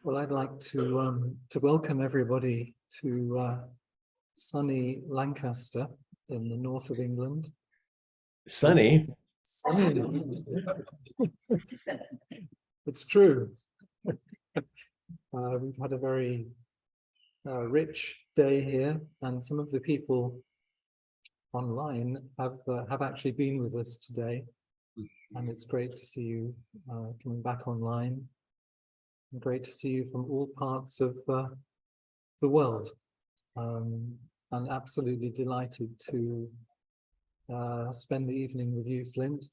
Well, I'd like to welcome everybody to sunny Lancaster in the north of England. Sunny. Sunny. It's true. We've had a very rich day here, and some of the people online have actually been with us today, and it's great to see you coming back online. And great to see you from all parts of the world. And absolutely delighted to spend the evening with you, Flint,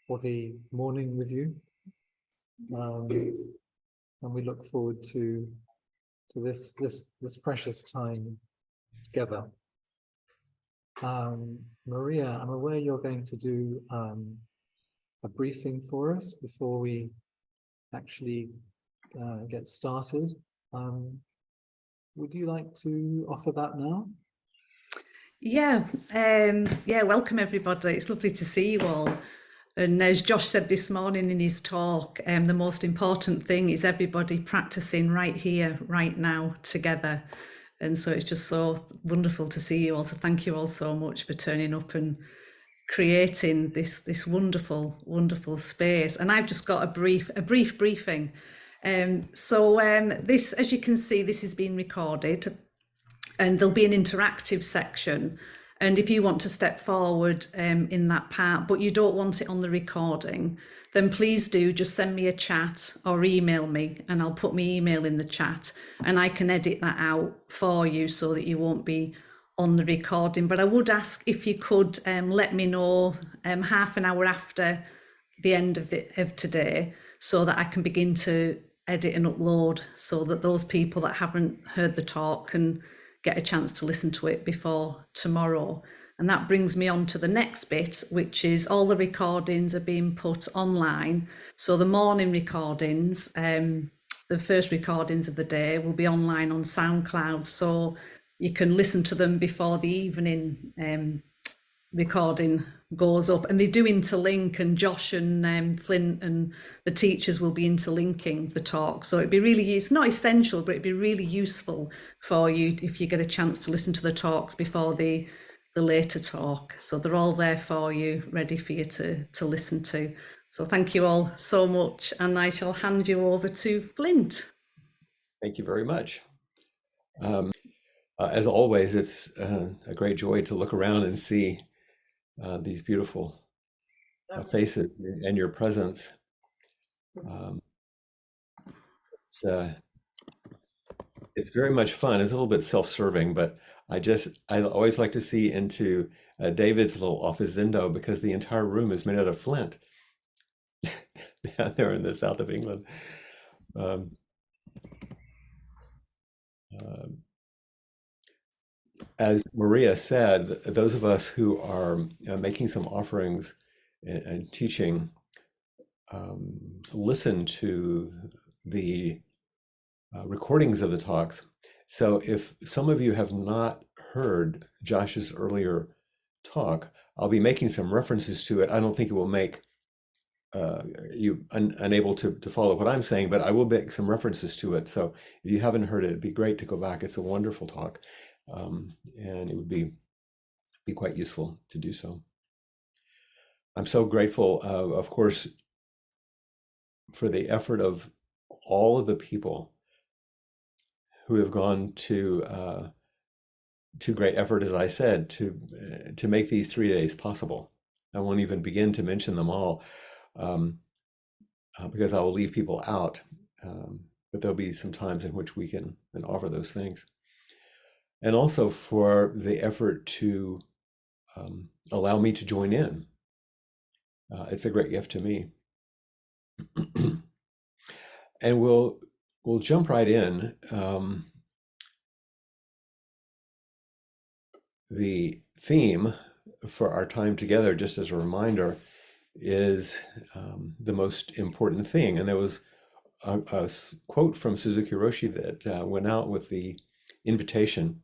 or the morning with you. And we look forward to this precious time together. Maria, I'm aware you're going to do a briefing for us before we actually get started. Would you like to offer that now? Yeah, welcome everybody. It's lovely to see you all. And as Josh said this morning in his talk, the most important thing is everybody practicing right here, right now, together. And so it's just so wonderful to see you all. So thank you all so much for turning up and creating this wonderful, wonderful space. And I've just got a brief briefing. This, as you can see, this is being recorded. And there'll be an interactive section. And if you want to step forward in that part, but you don't want it on the recording, then please do just send me a chat or email me, and I'll put my email in the chat, and I can edit that out for you so that you won't be on the recording. But I would ask if you could let me know half an hour after the end of today, so that I can begin to edit and upload, so that those people that haven't heard the talk can get a chance to listen to it before tomorrow. And that brings me on to the next bit, which is all the recordings are being put online. So the morning recordings, the first recordings of the day, will be online on SoundCloud, so you can listen to them before the evening recording goes up, and they do interlink, and Josh and Flint and the teachers will be interlinking the talk. So it'd be really, it's not essential, but it'd be really useful for you if you get a chance to listen to the talks before the later talk. So they're all there for you, ready for you to listen to. So thank you all so much, and I shall hand you over to Flint. Thank you very much. As always, it's a great joy to look around and see these beautiful faces and your presence. It's very much fun. It's a little bit self-serving, but I always like to see into David's little office Zendo, because the entire room is made out of flint down there in the south of England. As Maria said, those of us who are making some offerings and teaching listen to the recordings of the talks. So if some of you have not heard Josh's earlier talk, I'll be making some references to it. I don't think it will make you unable to follow what I'm saying, but I will make some references to it. So if you haven't heard it, it'd be great to go back. It's a wonderful talk, and it would be quite useful to do so. I'm so grateful, of course, for the effort of all of the people who have gone to great effort, as I said, to make these 3 days possible. I won't even begin to mention them all, because I will leave people out, but there'll be some times in which we can offer those things. And also for the effort to allow me to join in. It's a great gift to me. And we'll jump right in. The theme for our time together, just as a reminder, is the most important thing. And there was a quote from Suzuki Roshi that went out with the invitation.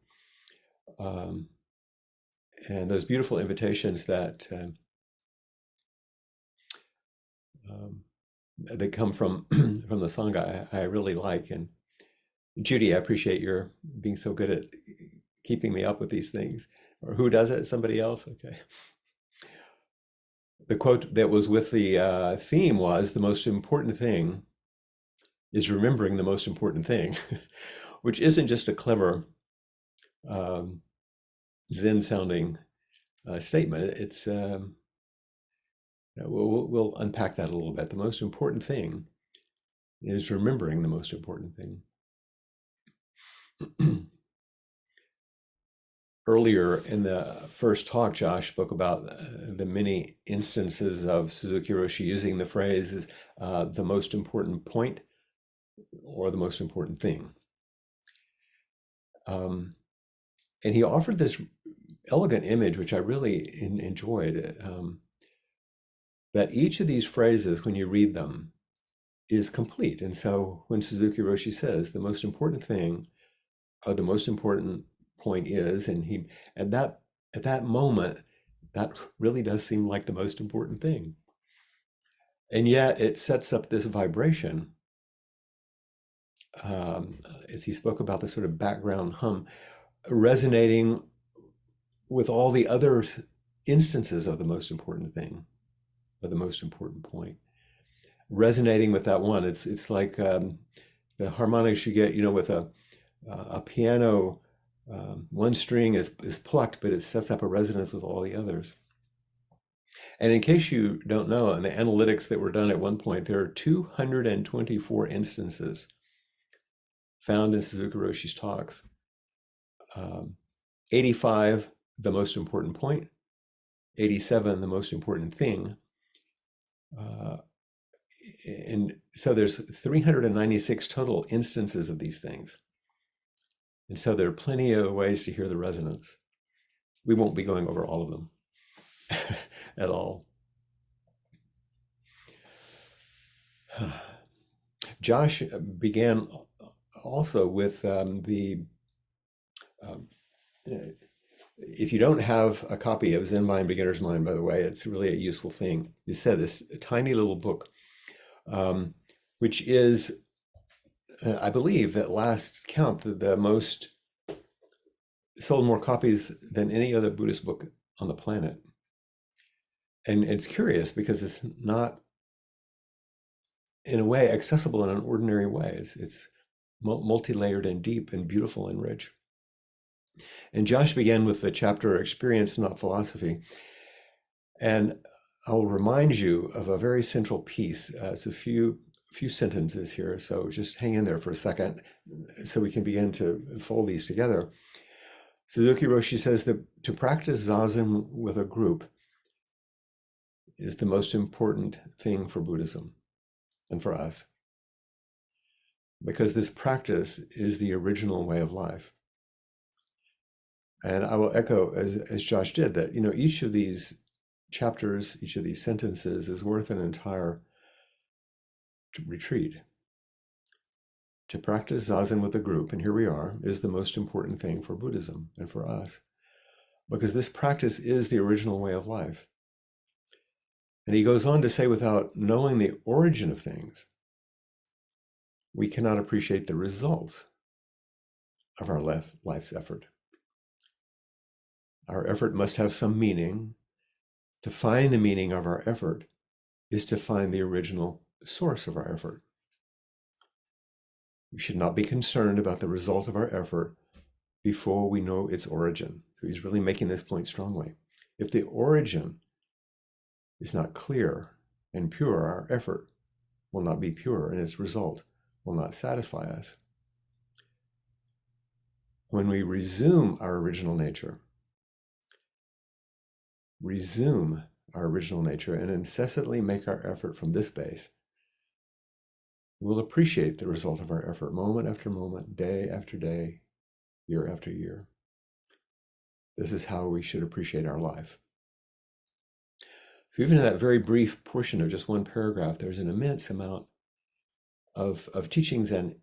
And those beautiful invitations that that come from from the Sangha I really like. And Judy, I appreciate your being so good at keeping me up with these things. Or who does it? Somebody else? Okay. The quote that was with the theme was, "The most important thing is remembering the most important thing," which isn't just a clever um, Zen sounding statement. It's we'll unpack that a little bit. The most important thing is remembering the most important thing. Earlier in the first talk, Josh spoke about the many instances of Suzuki Roshi using the phrase the most important point or the most important thing. And he offered this elegant image, which I really enjoyed, that each of these phrases, when you read them, is complete. And so when Suzuki Roshi says the most important thing or the most important point is, and he at that moment, that really does seem like the most important thing. And yet it sets up this vibration, as he spoke about the sort of background hum, resonating with all the other instances of the most important thing, or the most important point, resonating with that one. It's like the harmonics you get, with a piano. One string is plucked, but it sets up a resonance with all the others. And in case you don't know, in the analytics that were done at one point, there are 224 instances found in Suzuki Roshi's talks. 85, the most important point. 87, the most important thing. And so there's 396 total instances of these things. And so there are plenty of ways to hear the resonance. We won't be going over all of them at all. Josh began also with if you don't have a copy of Zen Mind, Beginner's Mind, by the way, it's really a useful thing. He said this tiny little book, which is, I believe, at last count, the most sold more copies than any other Buddhist book on the planet. And it's curious because it's not, in a way, accessible in an ordinary way. It's multi-layered and deep and beautiful and rich. And Josh began with the chapter Experience, Not Philosophy. And I'll remind you of a very central piece. It's a few sentences here, so just hang in there for a second so we can begin to fold these together. Suzuki Roshi says that to practice Zazen with a group is the most important thing for Buddhism and for us, because this practice is the original way of life. And I will echo, as Josh did, that each of these chapters, each of these sentences is worth an entire retreat. To practice Zazen with a group, and here we are, is the most important thing for Buddhism and for us, because this practice is the original way of life. And he goes on to say, without knowing the origin of things, we cannot appreciate the results of our life's effort. Our effort must have some meaning. To find the meaning of our effort is to find the original source of our effort. We should not be concerned about the result of our effort before we know its origin. So he's really making this point strongly. If the origin is not clear and pure, our effort will not be pure, and its result will not satisfy us. When we resume our original nature, and incessantly make our effort from this base, we'll appreciate the result of our effort moment after moment, day after day, year after year. This is how we should appreciate our life. So even in that very brief portion of just one paragraph, there's an immense amount of teachings and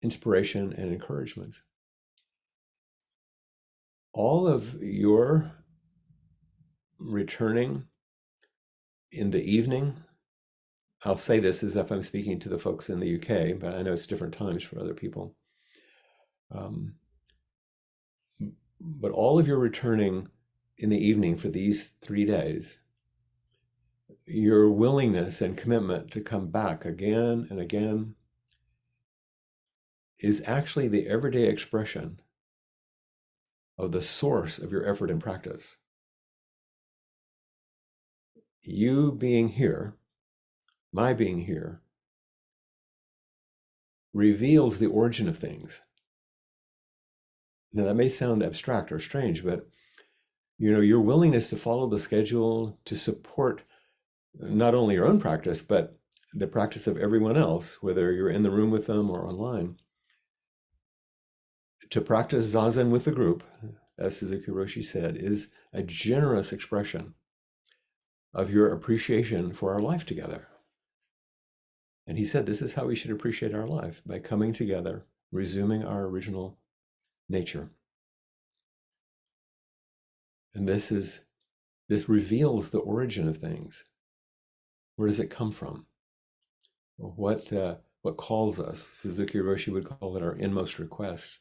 inspiration and encouragements. All of your returning in the evening I'll say this as if I'm speaking to the folks in the UK, but I know it's different times for other people. But all of your returning in the evening for these 3 days, your willingness and commitment to come back again and again is actually the everyday expression of the source of your effort and practice. You being here, my being here, reveals the origin of things. Now that may sound abstract or strange, but your willingness to follow the schedule to support not only your own practice, but the practice of everyone else, whether you're in the room with them or online, to practice Zazen with the group, as Suzuki Roshi said, is a generous expression of your appreciation for our life together. And he said, this is how we should appreciate our life, by coming together, resuming our original nature. And this reveals the origin of things. Where does it come from? What calls us? Suzuki Roshi would call it our inmost request.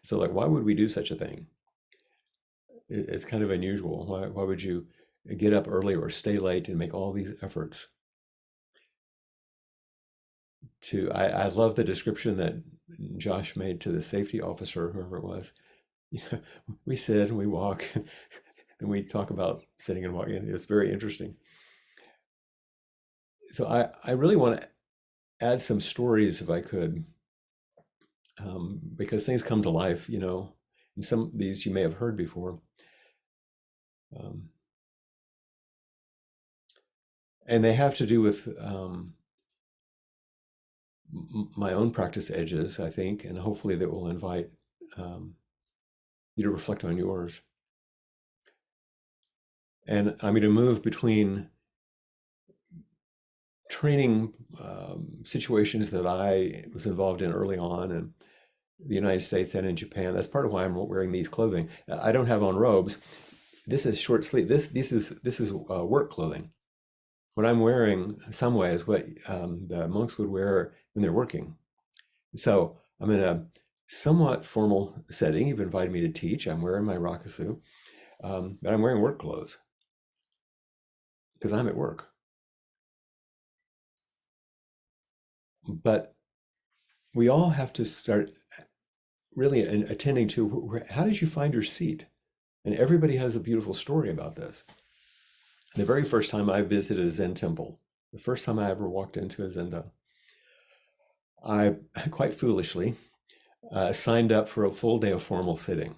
So like, why would we do such a thing? It's kind of unusual. Why would you get up early or stay late and make all these efforts? I love the description that Josh made to the safety officer, whoever it was. We sit and we walk and we talk about sitting and walking. It's very interesting. So I really want to add some stories if I could, because things come to life, and some of these you may have heard before. And they have to do with my own practice edges, I think, and hopefully that will invite you to reflect on yours. And I'm going to move between training situations that I was involved in early on in the United States and in Japan. That's part of why I'm wearing these clothing. I don't have on robes. This is short sleeve. This is work clothing. What I'm wearing, in some way, is what the monks would wear when they're working. So I'm in a somewhat formal setting. You've invited me to teach. I'm wearing my rakusu, but I'm wearing work clothes because I'm at work. But we all have to start really attending to how did you find your seat? And everybody has a beautiful story about this. The very first time I visited a Zen temple, the first time I ever walked into a zendo, I quite foolishly signed up for a full day of formal sitting.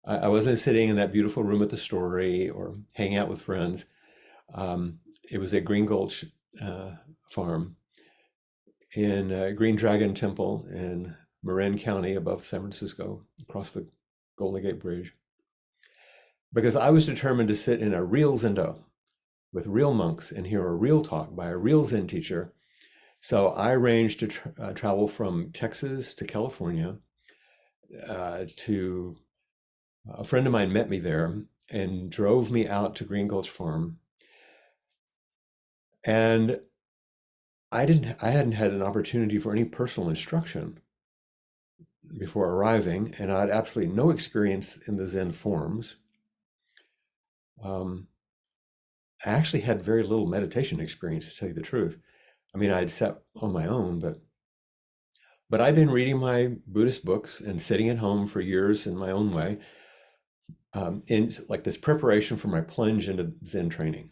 I wasn't sitting in that beautiful room at the Story or hanging out with friends. It was at Green Gulch Farm in Green Dragon Temple in Marin County above San Francisco, across the Golden Gate Bridge. Because I was determined to sit in a real zendo with real monks and hear a real talk by a real Zen teacher. So I arranged to travel from Texas to California. To a friend of mine met me there and drove me out to Green Gulch Farm. And I hadn't had an opportunity for any personal instruction before arriving, and I had absolutely no experience in the Zen forms. I actually had very little meditation experience, to tell you the truth. I mean, I'd sat on my own, but I'd been reading my Buddhist books and sitting at home for years in my own way, in like this preparation for my plunge into Zen training.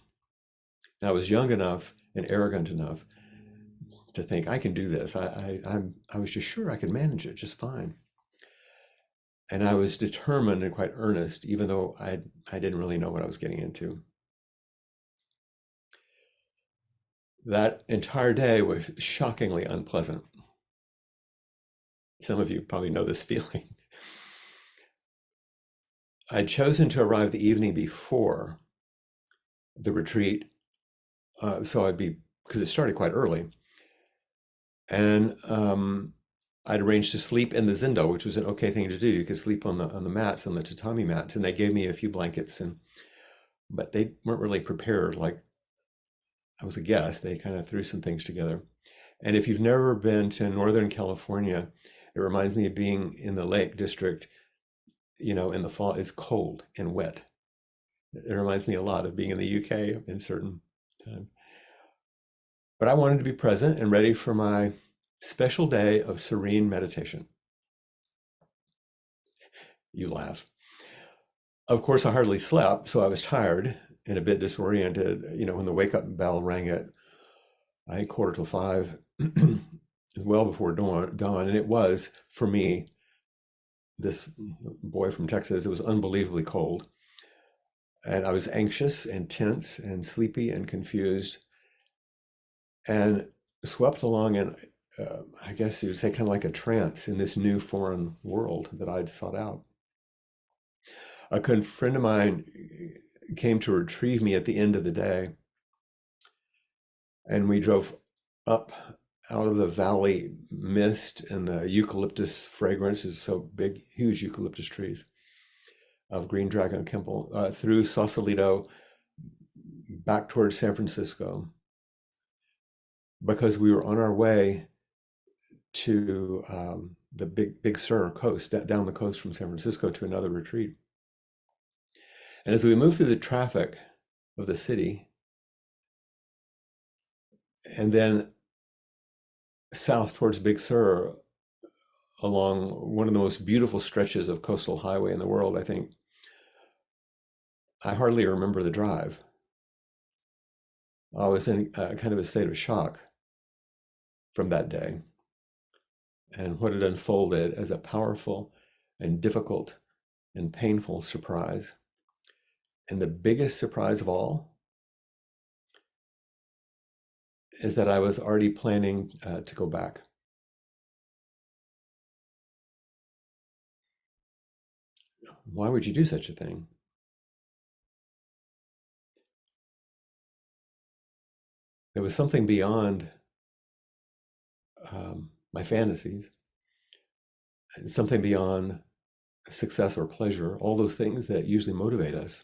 And I was young enough and arrogant enough to think I can do this. I was just sure I could manage it just fine. And I was determined and quite earnest, even though I didn't really know what I was getting into. That entire day was shockingly unpleasant. Some of you probably know this feeling. I'd chosen to arrive the evening before the retreat, because it started quite early. And I'd arranged to sleep in the zendo, which was an okay thing to do. You could sleep on the mats, on the tatami mats, and they gave me a few blankets, but they weren't really prepared like I was a guest. They kind of threw some things together. And if you've never been to Northern California, it reminds me of being in the Lake District, in the fall. It's cold and wet. It reminds me a lot of being in the UK in certain times. But I wanted to be present and ready for my special day of serene meditation. You laugh. Of course, I hardly slept, so I was tired and a bit disoriented. When the wake-up bell rang at, I think, 4:45, well before dawn, and it was, for me, this boy from Texas, it was unbelievably cold. And I was anxious and tense and sleepy and confused and swept along in, I guess you would say, kind of like a trance in this new foreign world that I'd sought out. A good friend of mine came to retrieve me at the end of the day, and we drove up out of the valley mist and the eucalyptus fragrance is so big, huge eucalyptus trees of green dragon Kemple, through Sausalito back towards San Francisco, because we were on our way to the Big Sur coast, down the coast from San Francisco to another retreat. And as we moved through the traffic of the city, and then south towards Big Sur, along one of the most beautiful stretches of coastal highway in the world, I think, I hardly remember the drive. I was in kind of a state of shock from that day and what had unfolded as a powerful and difficult and painful surprise. And the biggest surprise of all is that I was already planning to go back. Why would you do such a thing? There was something beyond my fantasies, and something beyond success or pleasure, all those things that usually motivate us.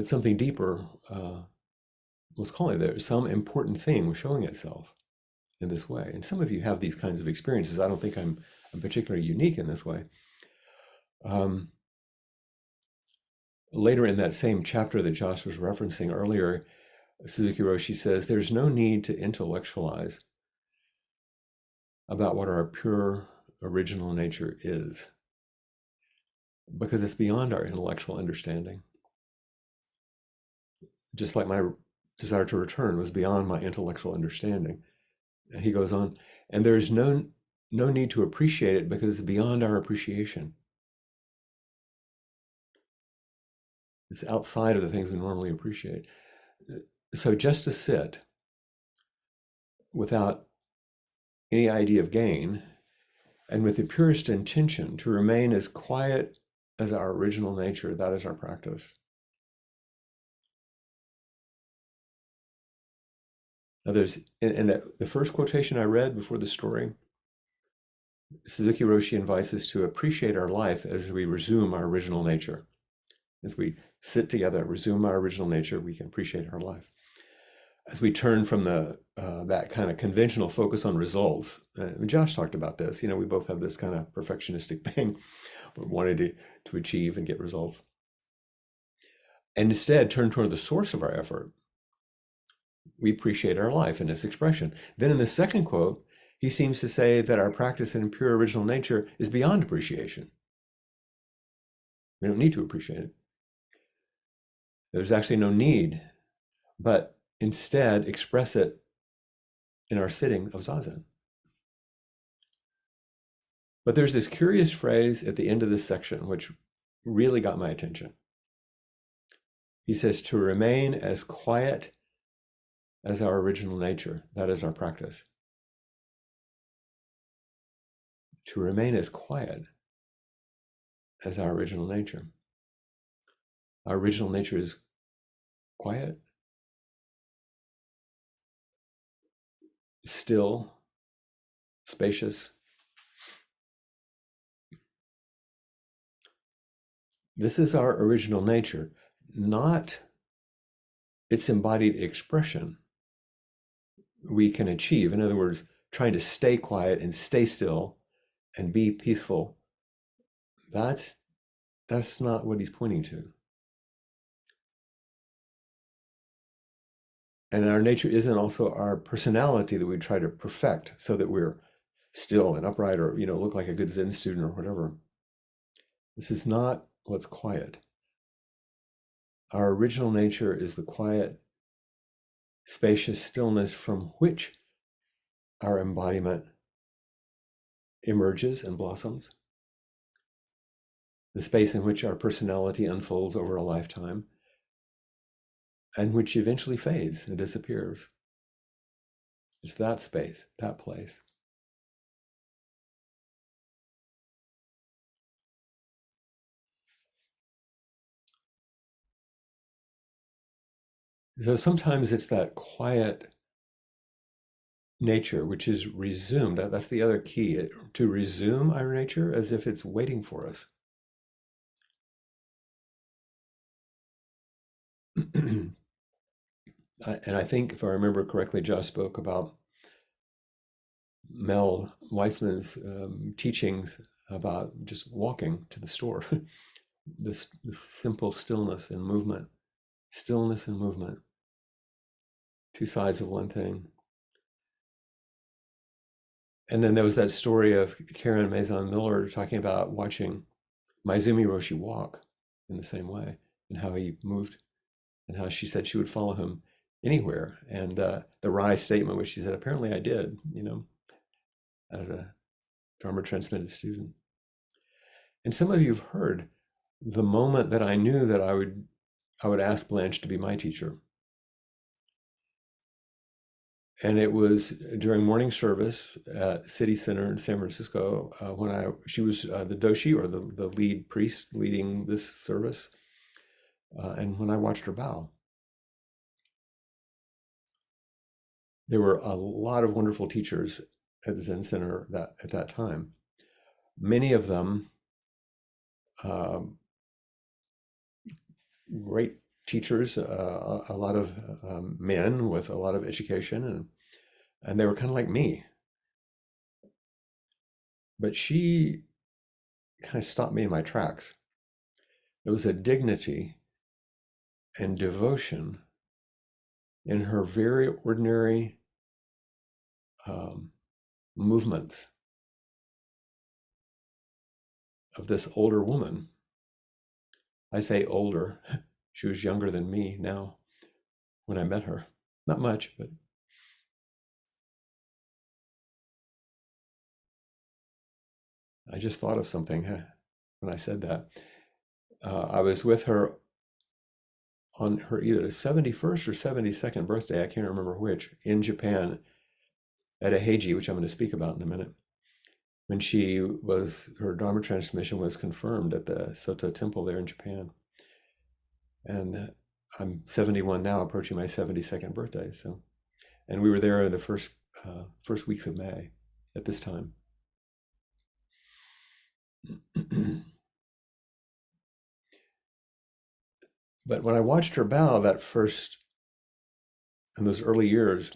Something deeper was calling. There some important thing was showing itself in this way. And some of you have these kinds of experiences. I don't think I'm particularly unique in this way. Later in that same chapter that Josh was referencing earlier, Suzuki Roshi says, there's no need to intellectualize about what our pure original nature is, because it's beyond our intellectual understanding. Just like my desire to return was beyond my intellectual understanding. And he goes on, and there's no need to appreciate it because it's beyond our appreciation. It's outside of the things we normally appreciate. So just to sit without any idea of gain and with the purest intention to remain as quiet as our original nature, that is our practice. Now there's, in the first quotation I read before the story, Suzuki Roshi invites us to appreciate our life as we resume our original nature. As we sit together, resume our original nature, we can appreciate our life. As we turn from that kind of conventional focus on results, Josh talked about this, we both have this kind of perfectionistic thing, we wanted to achieve and get results. And instead turn toward the source of our effort. We appreciate our life and its expression. Then in the second quote, he seems to say that our practice in pure original nature is beyond appreciation. We don't need to appreciate it. There's actually no need, but instead express it in our sitting of Zazen. But there's this curious phrase at the end of this section, which really got my attention. He says, to remain as quiet as our original nature, that is our practice. To remain as quiet as our original nature. Our original nature is quiet, still, spacious. This is our original nature, not its embodied expression we can achieve. In other words, trying to stay quiet and stay still and be peaceful, that's not what he's pointing to. And our nature isn't also our personality that we try to perfect so that we're still and upright, or look like a good Zen student or whatever. This is not what's quiet. Our original nature is the quiet, spacious stillness from which our embodiment emerges and blossoms. The space in which our personality unfolds over a lifetime, and which eventually fades and disappears. It's that space, that place. So sometimes it's that quiet nature which is resumed. That's the other key, to resume our nature as if it's waiting for us. And I think, if I remember correctly, Josh spoke about Mel Weissman's teachings about just walking to the store. this simple stillness and movement. Stillness and movement. Two sides of one thing. And then there was that story of Karen Maison Miller talking about watching Maizumi Roshi walk in the same way, and how he moved, and how she said she would follow him anywhere. And the wry statement, which she said, apparently I did, as a Dharma transmitted student. And some of you have heard the moment that I knew that I would ask Blanche to be my teacher. And it was during morning service at City Center in San Francisco, when she was the doshi, or the lead priest leading this service, and when I watched her bow. There were a lot of wonderful teachers at the Zen Center at that time. Many of them great teachers, a lot of men with a lot of education, and they were kind of like me. But she kind of stopped me in my tracks. There was a dignity and devotion in her very ordinary movements of this older woman. I say older. She was younger than me now when I met her. Not much, but I just thought of something when I said that. I was with her on her either 71st or 72nd birthday, I can't remember which, in Japan at a Heiji, which I'm going to speak about in a minute, when her Dharma transmission was confirmed at the Soto Temple there in Japan. And I'm 71 now, approaching my 72nd birthday. And we were there in the first weeks of May at this time. But when I watched her bow in those early years,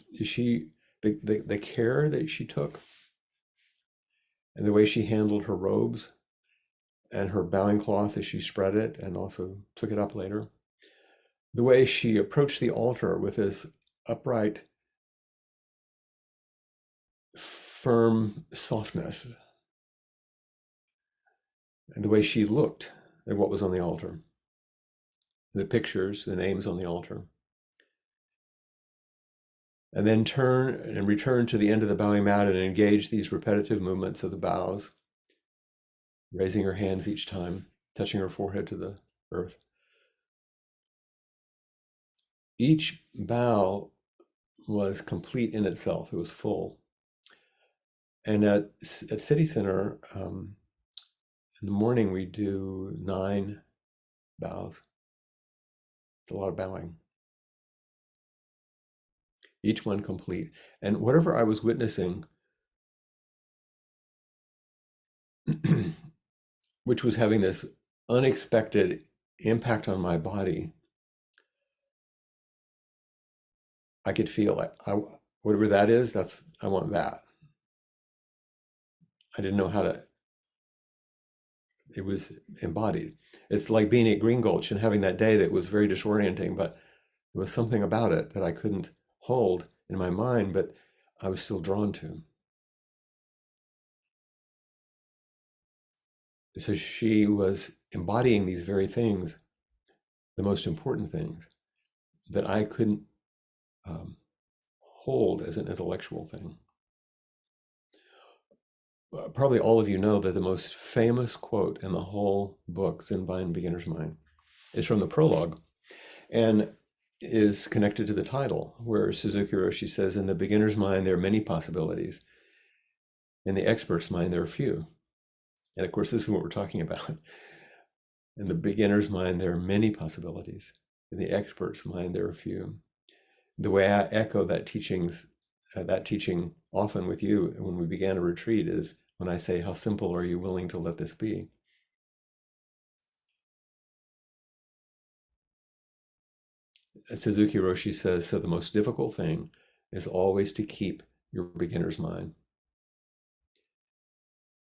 the care that she took, and the way she handled her robes and her bowing cloth as she spread it and also took it up later, the way she approached the altar with this upright, firm softness, and the way she looked at what was on the altar, the pictures, the names on the altar, and then turn and return to the end of the bowing mat and engage these repetitive movements of the bows, raising her hands each time, touching her forehead to the earth. Each bow was complete in itself. It was full. And at City Center, in the morning, we do 9 bows. It's a lot of bowing. Each one complete. And whatever I was witnessing, which was having this unexpected impact on my body, I could feel it. Whatever that is, I want that. I didn't know how to, it was embodied. It's like being at Green Gulch and having that day that was very disorienting, but there was something about it that I couldn't hold in my mind, but I was still drawn to. So she was embodying these very things, the most important things that I couldn't hold as an intellectual thing. Probably all of you know that the most famous quote in the whole book, Zen Bind Beginner's Mind, is from the prologue and is connected to the title, where Suzuki Roshi says, in the beginner's mind, there are many possibilities. In the expert's mind, there are few. And of course, this is what we're talking about. In the beginner's mind, there are many possibilities. In the expert's mind, there are few. The way I echo that teaching often with you when we began a retreat is when I say, how simple are you willing to let this be? Suzuki Roshi says, so the most difficult thing is always to keep your beginner's mind.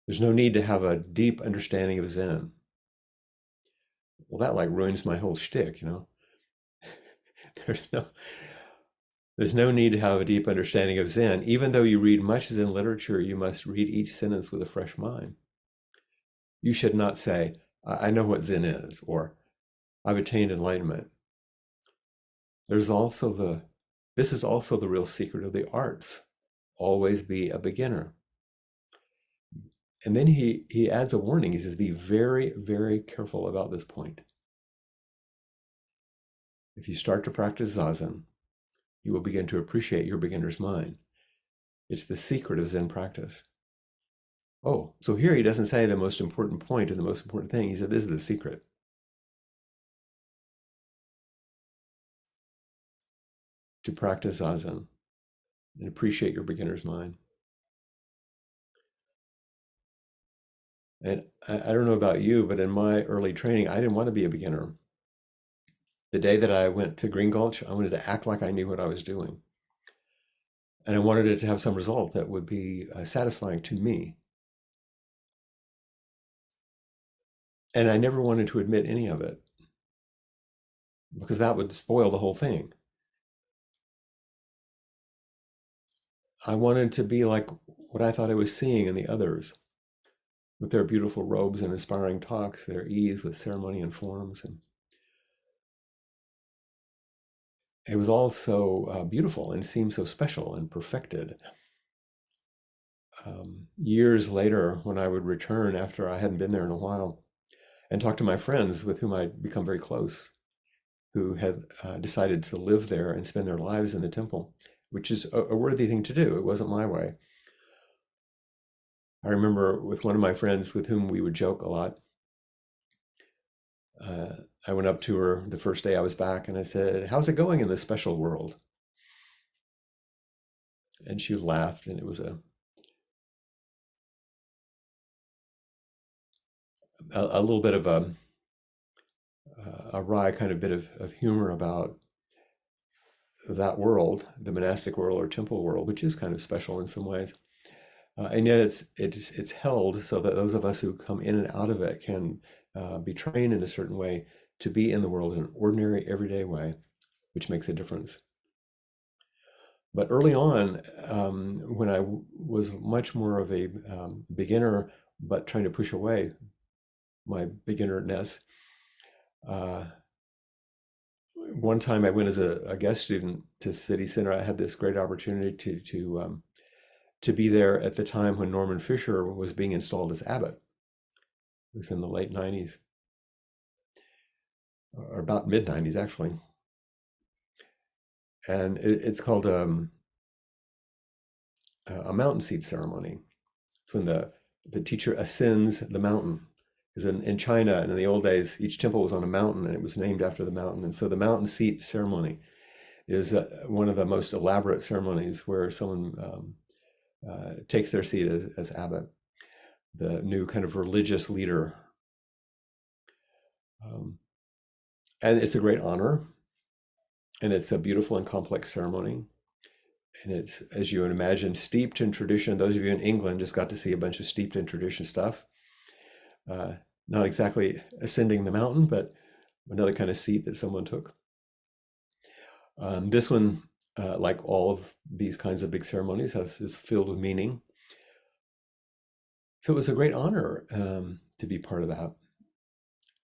There's no need to have a deep understanding of Zen. Well, that like ruins my whole shtick, you know? There's no need to have a deep understanding of Zen. Even though you read much Zen literature, you must read each sentence with a fresh mind. You should not say, I know what Zen is, or I've attained enlightenment. This is also the real secret of the arts. Always be a beginner. And then he adds a warning. He says, be very, very careful about this point. If you start to practice Zazen, you will begin to appreciate your beginner's mind. It's the secret of Zen practice. Oh, so here he doesn't say the most important point and the most important thing. He said, this is the secret. To practice Zazen and appreciate your beginner's mind. And I don't know about you, but in my early training, I didn't want to be a beginner. The day that I went to Green Gulch, I wanted to act like I knew what I was doing. And I wanted it to have some result that would be satisfying to me. And I never wanted to admit any of it, because that would spoil the whole thing. I wanted to be like what I thought I was seeing in the others, with their beautiful robes and inspiring talks, their ease with ceremony and forms. And it was all so beautiful and seemed so special and perfected. Years later, when I would return after I hadn't been there in a while and talk to my friends with whom I'd become very close, who had decided to live there and spend their lives in the temple, which is a worthy thing to do. It wasn't my way. I remember with one of my friends with whom we would joke a lot, I went up to her the first day I was back and I said, how's it going in this special world? And she laughed, and it was a little bit of a wry kind of bit of humor about that world, the monastic world or temple world, which is kind of special in some ways. And yet it's held so that those of us who come in and out of it can be trained in a certain way to be in the world in an ordinary, everyday way, which makes a difference. But early on, when I was much more of a beginner, but trying to push away my beginnerness, one time I went as a guest student to City Center. I had this great opportunity to be there at the time when Norman Fisher was being installed as abbot. It was in the late 90s, or about mid-90s actually. And it's called a mountain seat ceremony. It's when the teacher ascends the mountain. Because in China and in the old days, each temple was on a mountain and it was named after the mountain. And so the mountain seat ceremony is one of the most elaborate ceremonies where someone takes their seat as abbot, the new kind of religious leader. And it's a great honor. And it's a beautiful and complex ceremony. And it's, as you would imagine, steeped in tradition. Those of you in England just got to see a bunch of steeped in tradition stuff. Not exactly ascending the mountain, but another kind of seat that someone took. This one, like all of these kinds of big ceremonies, is filled with meaning. So it was a great honor to be part of that.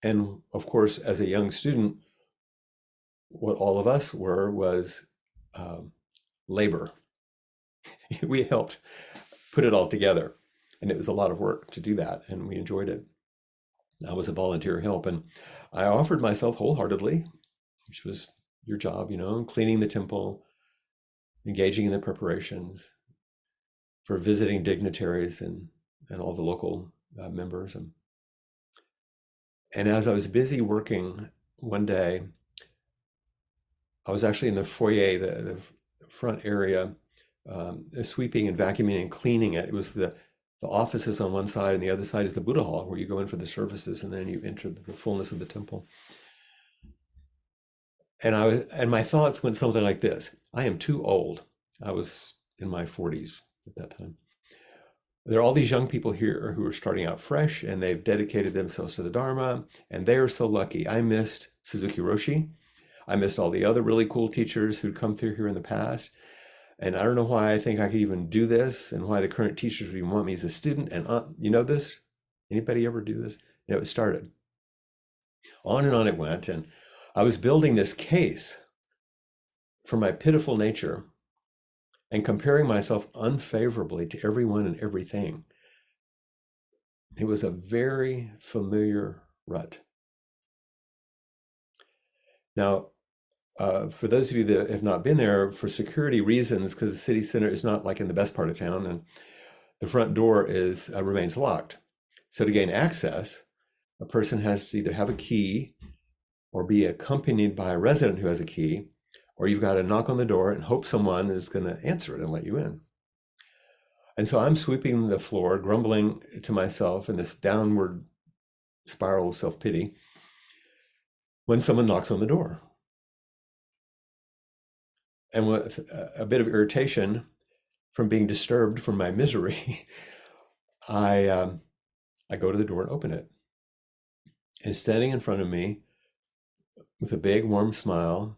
And of course, as a young student, what all of us were was labor. We helped put it all together, and it was a lot of work to do that, and we enjoyed it. I was a volunteer help, and I offered myself wholeheartedly, which was your job, cleaning the temple, engaging in the preparations for visiting dignitaries and all the local members. And as I was busy working one day, I was actually in the foyer, the front area, sweeping and vacuuming and cleaning it. It was the offices on one side, and the other side is the Buddha hall, where you go in for the services, and then you enter the fullness of the temple. And my thoughts went something like this: I am too old. I was in my 40s at that time. There are all these young people here who are starting out fresh, and they've dedicated themselves to the Dharma, and they are so lucky. I missed Suzuki Roshi. I missed all the other really cool teachers who'd come through here in the past. And I don't know why I think I could even do this, and why the current teachers would even want me as a student. And you know this? Anybody ever do this? It started. On and on it went. And I was building this case for my pitiful nature and comparing myself unfavorably to everyone and everything. It was a very familiar rut. Now, for those of you that have not been there, for security reasons, because the city center is not like in the best part of town, and the front door remains locked. So to gain access, a person has to either have a key or be accompanied by a resident who has a key, or you've got to knock on the door and hope someone is going to answer it and let you in. And so I'm sweeping the floor, grumbling to myself in this downward spiral of self-pity, when someone knocks on the door. And with a bit of irritation from being disturbed from my misery, I go to the door and open it. And standing in front of me with a big warm smile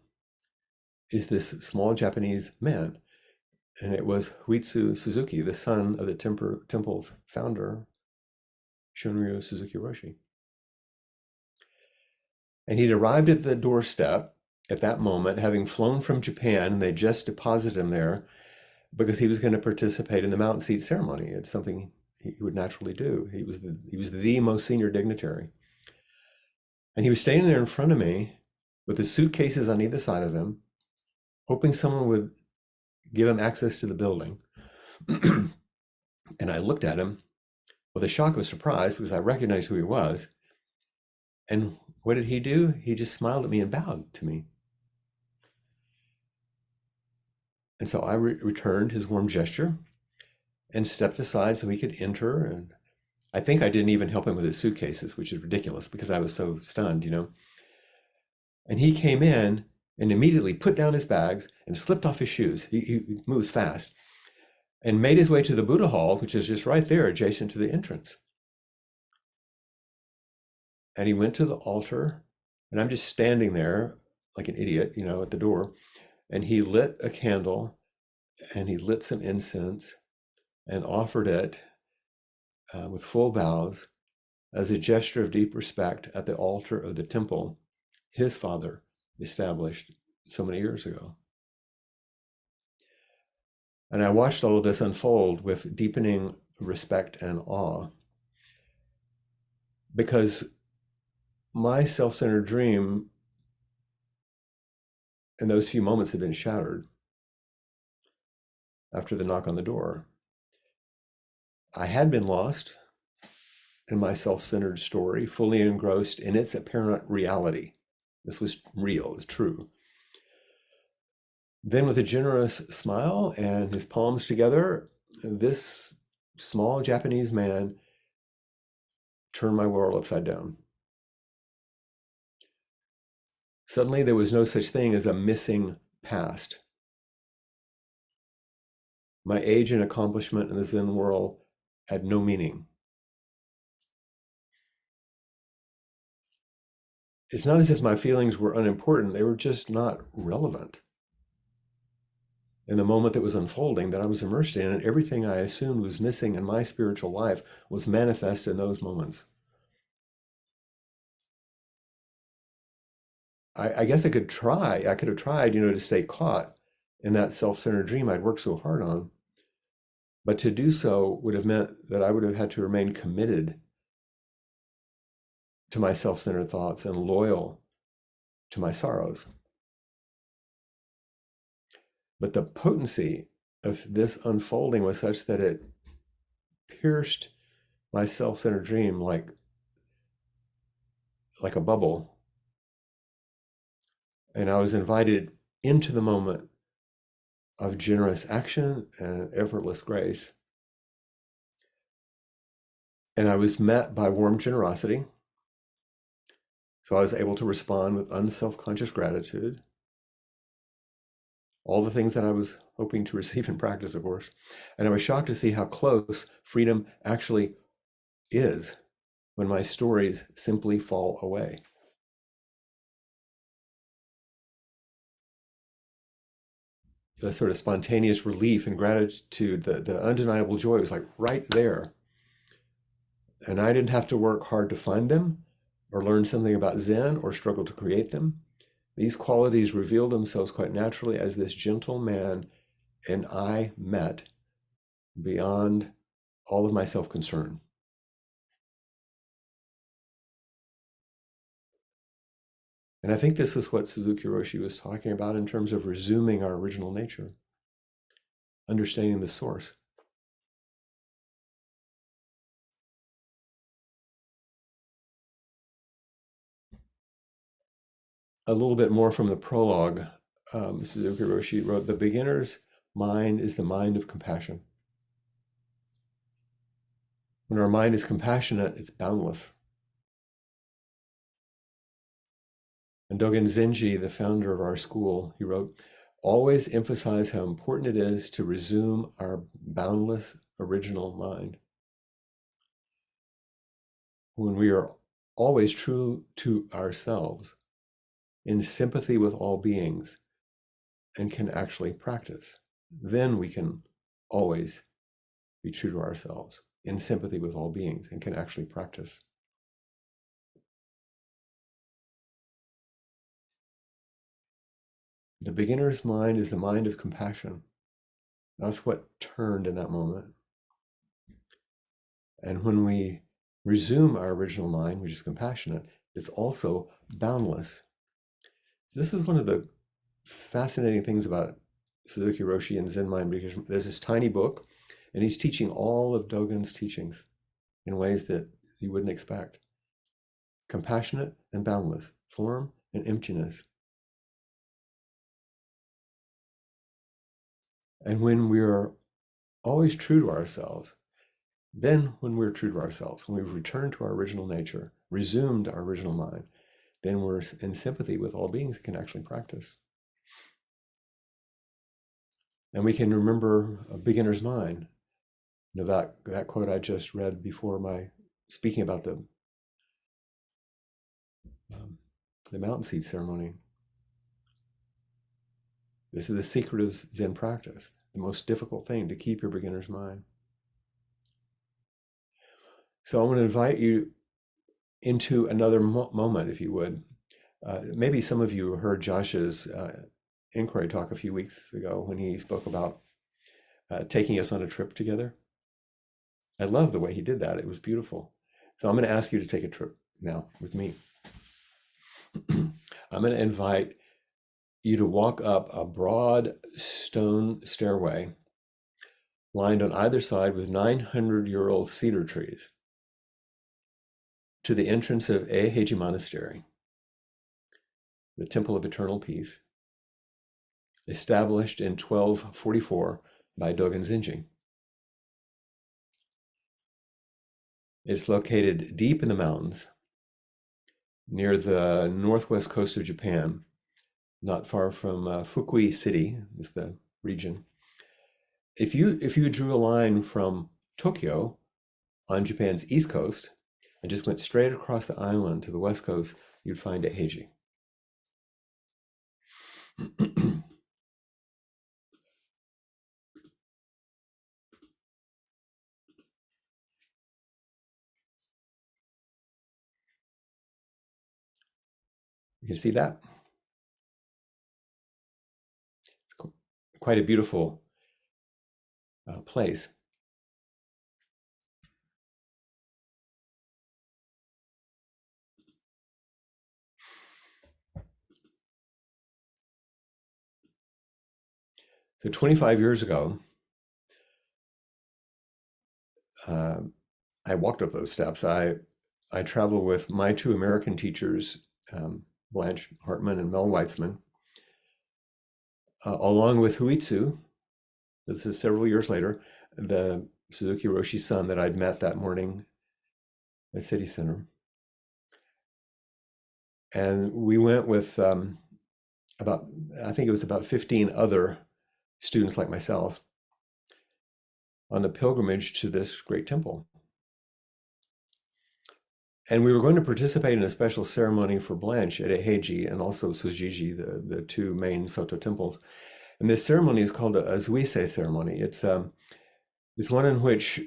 is this small Japanese man. And it was Huitsu Suzuki, the son of the temple's founder, Shunryu Suzuki Roshi. And he'd arrived at the doorstep at that moment, having flown from Japan, and they just deposited him there because he was going to participate in the mountain seat ceremony. It's something he would naturally do. He was the most senior dignitary. And he was standing there in front of me with his suitcases on either side of him, hoping someone would give him access to the building. And I looked at him with a shock of surprise because I recognized who he was. And what did he do? He just smiled at me and bowed to me. And so I returned his warm gesture and stepped aside so he could enter. And I think I didn't even help him with his suitcases, which is ridiculous because I was so stunned, And he came in and immediately put down his bags and slipped off his shoes. He moves fast and made his way to the Buddha hall, which is just right there adjacent to the entrance. And he went to the altar, and I'm just standing there like an idiot, at the door. And he lit a candle and he lit some incense and offered it with full bows as a gesture of deep respect at the altar of the temple his father established so many years ago. And I watched all of this unfold with deepening respect and awe, because my self-centered dream in those few moments had been shattered after the knock on the door. I had been lost in my self-centered story, fully engrossed in its apparent reality. This was real, it was true. Then with a generous smile and his palms together, this small Japanese man turned my world upside down. Suddenly there was no such thing as a missing past. My age and accomplishment in the Zen world had no meaning. It's not as if my feelings were unimportant, they were just not relevant in the moment that was unfolding that I was immersed in, and everything I assumed was missing in my spiritual life was manifest in those moments. I guess I could have tried, to stay caught in that self-centered dream I'd worked so hard on. But to do so would have meant that I would have had to remain committed to my self-centered thoughts and loyal to my sorrows. But the potency of this unfolding was such that it pierced my self-centered dream like a bubble. And I was invited into the moment of generous action and effortless grace. And I was met by warm generosity. So I was able to respond with unself-conscious gratitude. All the things that I was hoping to receive in practice, of course. And I was shocked to see how close freedom actually is when my stories simply fall away. The sort of spontaneous relief and gratitude, the undeniable joy was like right there. And I didn't have to work hard to find them or learn something about Zen or struggle to create them. These qualities revealed themselves quite naturally as this gentle man and I met beyond all of my self-concern. And I think this is what Suzuki Roshi was talking about in terms of resuming our original nature, understanding the source. A little bit more from the prologue, Suzuki Roshi wrote, "The beginner's mind is the mind of compassion. When our mind is compassionate, it's boundless." And Dogen Zenji, the founder of our school, he wrote, "Always emphasize how important it is to resume our boundless original mind. When we are always true to ourselves, in sympathy with all beings, and can actually practice, then we can always be true to ourselves, in sympathy with all beings, and can actually practice." The beginner's mind is the mind of compassion. That's what turned in that moment. And when we resume our original mind, which is compassionate, it's also boundless. So this is one of the fascinating things about Suzuki Roshi and Zen Mind, because there's this tiny book, and he's teaching all of Dogen's teachings in ways that you wouldn't expect. Compassionate and boundless, form and emptiness. And when we're always true to ourselves, then when we're true to ourselves, when we've returned to our original nature, resumed our original mind, then we're in sympathy with all beings and can actually practice. And we can remember a beginner's mind. That quote I just read before my speaking about the mountain seed ceremony. This is the secret of Zen practice, the most difficult thing, to keep your beginner's mind. So I want to invite you into another moment, if you would. Maybe some of you heard Josh's inquiry talk a few weeks ago when he spoke about taking us on a trip together. I love the way he did that. It was beautiful. So I'm going to ask you to take a trip now with me. I'm going to invite you to walk up a broad stone stairway lined on either side with 900-year-old cedar trees to the entrance of Eiheiji Monastery, the Temple of Eternal Peace, established in 1244 by Dogen Zenji. It's located deep in the mountains near the northwest coast of Japan, not far from Fukui City is the region. If you drew a line from Tokyo on Japan's east coast and just went straight across the island to the west coast, you'd find Eheiji. You can see that? It's quite a beautiful place. So 25 years ago, I walked up those steps. I traveled with my two American teachers, Blanche Hartman and Mel Weitzman, along with Huitsu. This is several years later, the Suzuki Roshi's son that I'd met that morning at City Center. And we went with I think it was about 15 other students like myself on a pilgrimage to this great temple. And we were going to participate in a special ceremony for Blanche at Eheiji and also Sojiji, the two main Soto temples. And this ceremony is called a Zuisei ceremony. It's one in which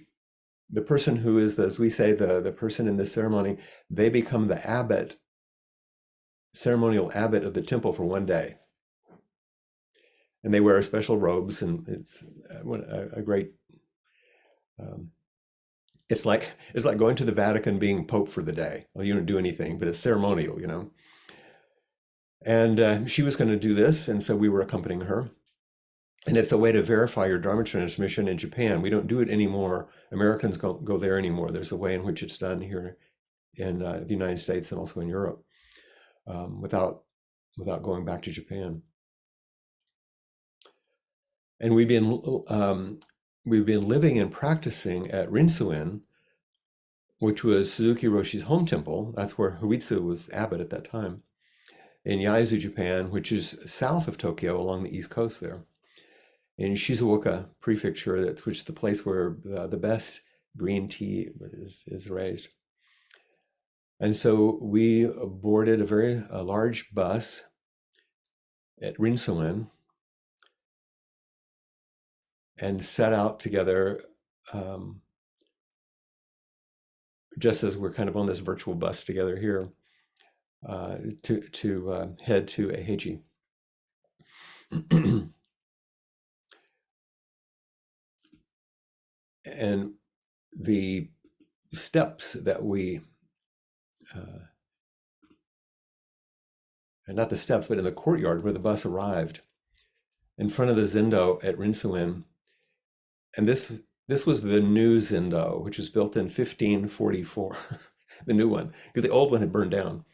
the person who is the Zuisei, the person in this ceremony, they become the abbot, ceremonial abbot of the temple for one day. And they wear special robes, and it's a great, it's like going to the Vatican being Pope for the day. Well, you don't do anything, but it's ceremonial, you know. And she was going to do this, and so we were accompanying her. And it's a way to verify your Dharma transmission in Japan. We don't do it anymore. Americans don't go there anymore. There's a way in which it's done here in the United States and also in Europe without going back to Japan. And we've been living and practicing at Rinzuen, which was Suzuki Roshi's home temple. That's where Huitsu was abbot at that time, in Yaizu, Japan, which is south of Tokyo along the east coast there. In Shizuoka Prefecture, which is the place where the best green tea is raised. And so we boarded a very large bus at Rinzuen and set out together, just as we're kind of on this virtual bus together here, to head to Eheiji. And the steps that we, and not the steps, but in the courtyard where the bus arrived, in front of the Zendo at Rinzuen. And this was the new Zendo, which was built in 1544, the new one, because the old one had burned down.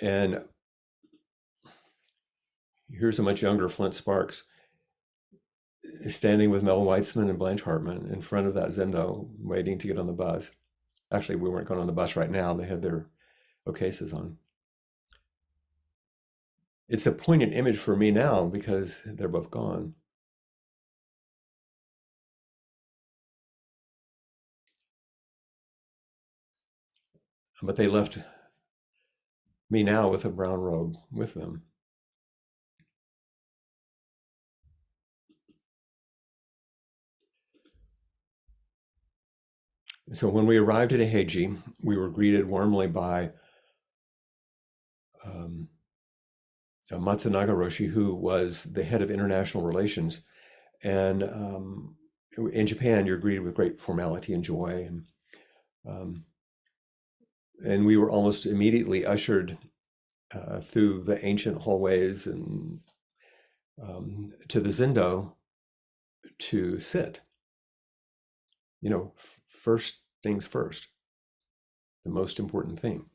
And here's a much younger Flint Sparks standing with Mel Weitzman and Blanche Hartman in front of that Zendo, waiting to get on the bus. Actually, we weren't going on the bus right now. They had their ocases on. It's a poignant image for me now because they're both gone. But they left me now with a brown robe with them. So when we arrived at Eheiji, we were greeted warmly by Matsunaga Roshi, who was the head of international relations. And in Japan, you're greeted with great formality and joy. And we were almost immediately ushered through the ancient hallways and to the Zendo to sit. You know, first things first, the most important thing.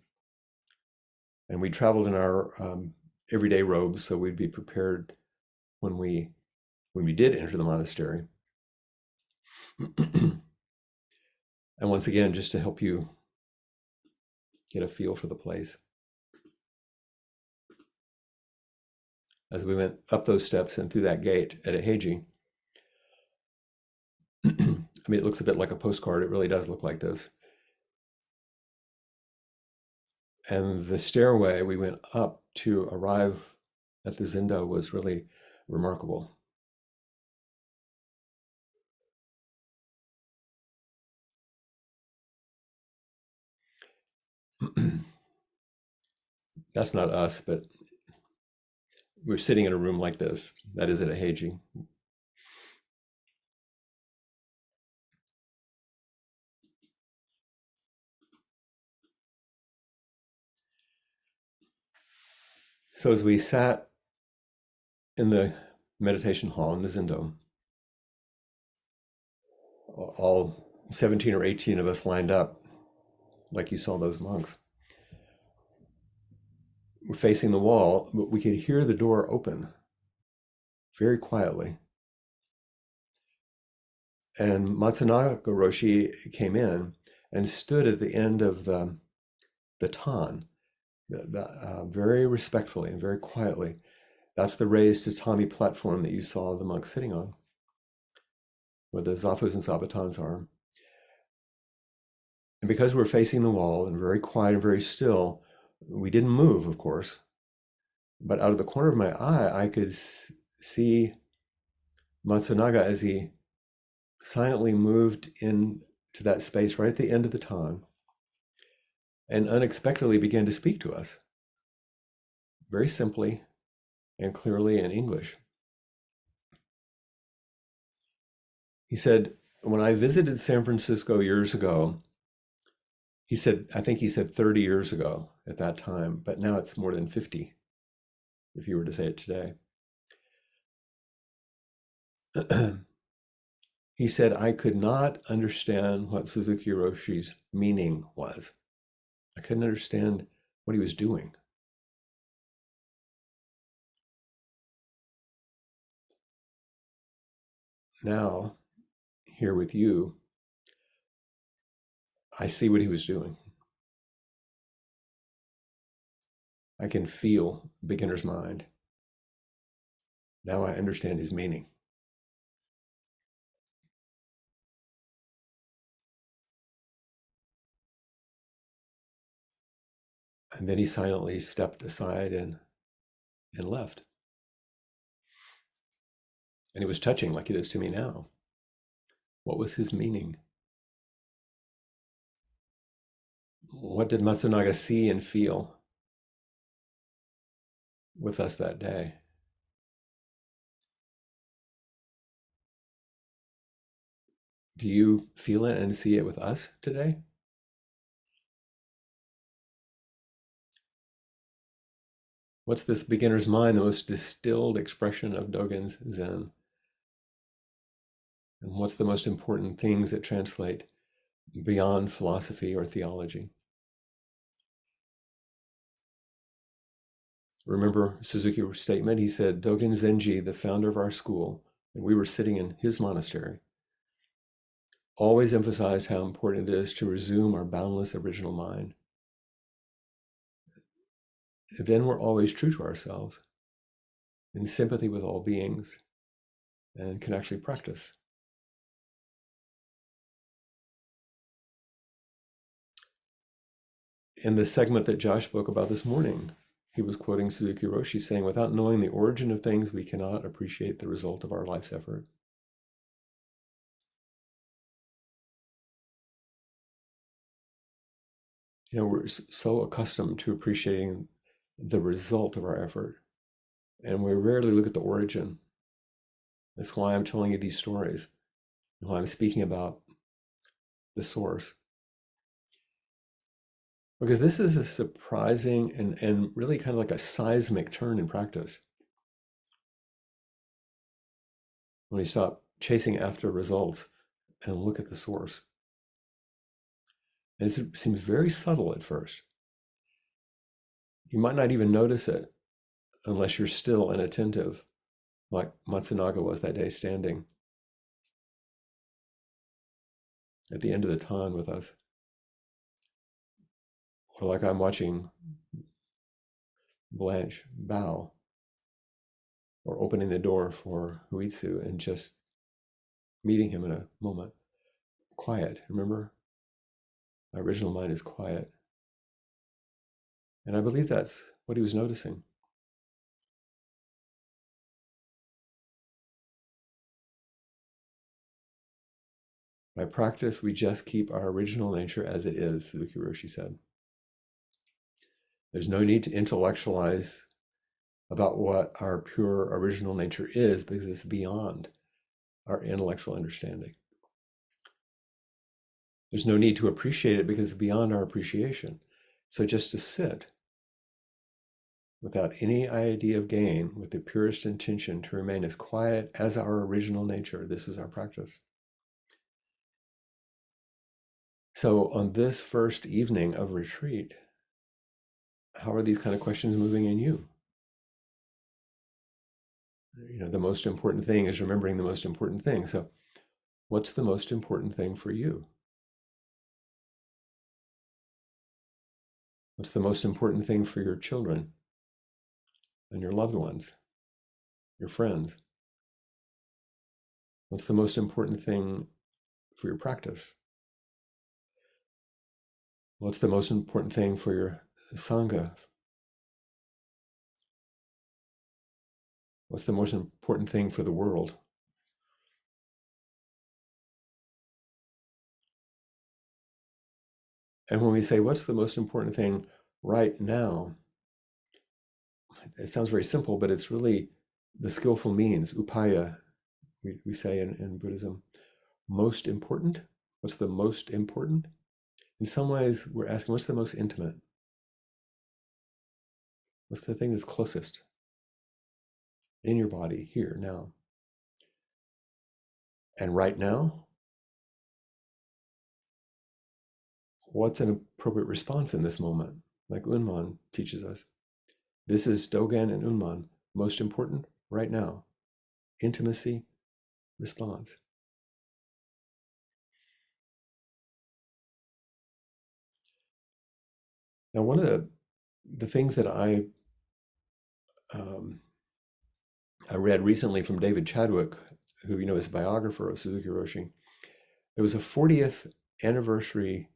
And we traveled in our everyday robes, so we'd be prepared when we did enter the monastery. And once again, just to help you get a feel for the place. as we went up those steps and through that gate at Eheji. I mean, it looks a bit like a postcard. It really does look like this. And the stairway we went up to arrive at the Zinda was really remarkable. That's not us, but we're sitting in a room like this. That is at Eheji. So as we sat in the meditation hall in the Zindo, all 17 or 18 of us lined up, like you saw those monks. We're facing the wall, but we could hear the door open very quietly. And Matsunaga Roshi came in and stood at the end of the tan, very respectfully and very quietly. That's the raised tatami platform that you saw the monks sitting on, where the zafus and sabatons are. And because we're facing the wall and very quiet and very still, we didn't move, of course. But out of the corner of my eye, I could see Matsunaga as he silently moved into that space right at the end of the tan and unexpectedly began to speak to us very simply and clearly in English. He said, when I visited San Francisco years ago, he said, I think he said 30 years ago at that time, but now it's more than 50, if you were to say it today. He said, I could not understand what Suzuki Roshi's meaning was. I couldn't understand what he was doing. Now, here with you, I see what he was doing. I can feel beginner's mind. Now I understand his meaning. And then he silently stepped aside and left. And it was touching like it is to me now. What was his meaning? What did Matsunaga see and feel with us that day? Do you feel it and see it with us today? What's this beginner's mind, the most distilled expression of Dogen's Zen? And what's the most important things that translate beyond philosophy or theology? Remember Suzuki's statement? He said, Dogen Zenji, the founder of our school, and we were sitting in his monastery, always emphasized how important it is to resume our boundless original mind. Then we're always true to ourselves, in sympathy with all beings, and can actually practice. In the segment that Josh spoke about this morning, he was quoting Suzuki Roshi saying, without knowing the origin of things, we cannot appreciate the result of our life's effort. You know, we're so accustomed to appreciating the result of our effort, and we rarely look at the origin. That's why I'm telling you these stories, and why I'm speaking about the source. Because this is a surprising and really kind of like a seismic turn in practice. When you stop chasing after results and look at the source. And it seems very subtle at first. You might not even notice it unless you're still and attentive, like Matsunaga was that day standing at the end of the tan with us. Or like I'm watching Blanche bow or opening the door for Huitsu and just meeting him in a moment. Quiet, remember? My original mind is quiet. And I believe that's what he was noticing. By practice, we just keep our original nature as it is, Suzuki Roshi said. There's no need to intellectualize about what our pure original nature is because it's beyond our intellectual understanding. There's no need to appreciate it because it's beyond our appreciation. So just to sit without any idea of gain, with the purest intention to remain as quiet as our original nature, this is our practice. So on this first evening of retreat, how are these kind of questions moving in you? You know, the most important thing is remembering the most important thing. So what's the most important thing for you? What's the most important thing for your children and your loved ones, your friends? What's the most important thing for your practice? What's the most important thing for your Sangha? What's the most important thing for the world? And when we say, what's the most important thing right now? It sounds very simple, but it's really the skillful means, upaya, we say in Buddhism. Most important? What's the most important? In some ways, we're asking, what's the most intimate? What's the thing that's closest in your body, here, now? And right now, what's an appropriate response in this moment? Like Unman teaches us. This is Dogen and Unman. Most important right now. Intimacy, response. Now, one of the things that I read recently from David Chadwick, who is a biographer of Suzuki Roshi, there was a 40th anniversary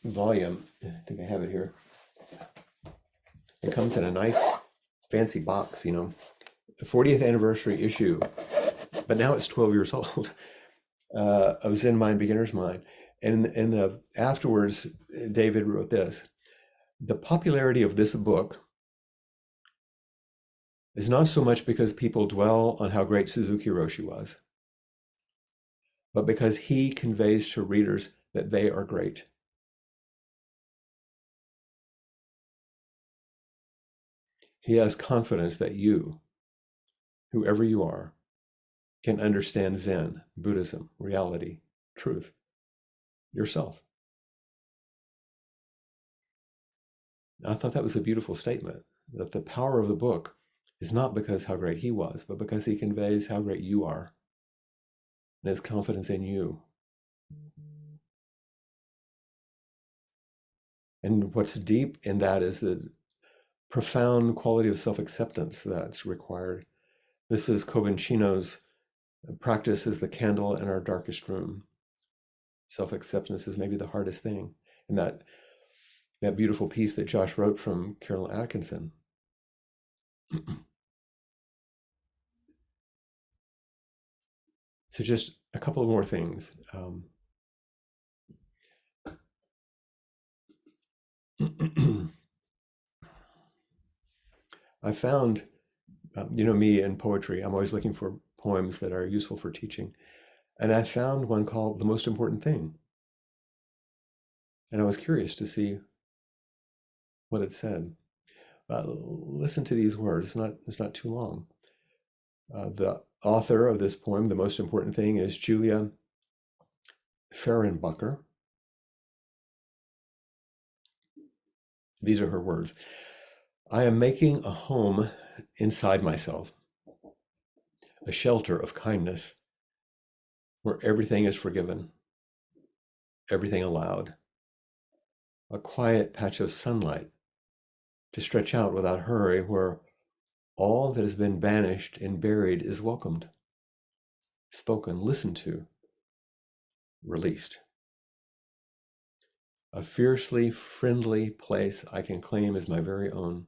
volume. I think I have it here. It comes in a nice fancy box, the 40th anniversary issue, but now it's 12 years old, of Zen Mind, Beginner's Mind. And in the afterwards, David wrote this: the popularity of this book is not so much because people dwell on how great Suzuki Roshi was, but because he conveys to readers that they are great. He has confidence that you, whoever you are, can understand Zen, Buddhism, reality, truth, yourself. I thought that was a beautiful statement, that the power of the book is not because how great he was, but because he conveys how great you are and his confidence in you. And what's deep in that is the profound quality of self-acceptance that's required. This is Kobun Chino's practice is the candle in our darkest room. Self-acceptance is maybe the hardest thing. And that beautiful piece that Josh wrote from Carolyn Atkinson. So just a couple of more things. I found, me in poetry, I'm always looking for poems that are useful for teaching. And I found one called The Most Important Thing. And I was curious to see what it said. Listen to these words, it's not too long. The author of this poem, The Most Important Thing, is Julia Fehrenbacher. These are her words. I am making a home inside myself, a shelter of kindness, where everything is forgiven, everything allowed, a quiet patch of sunlight to stretch out without hurry, where All that has been banished and buried is welcomed, spoken, listened to, released. A fiercely friendly place I can claim as my very own.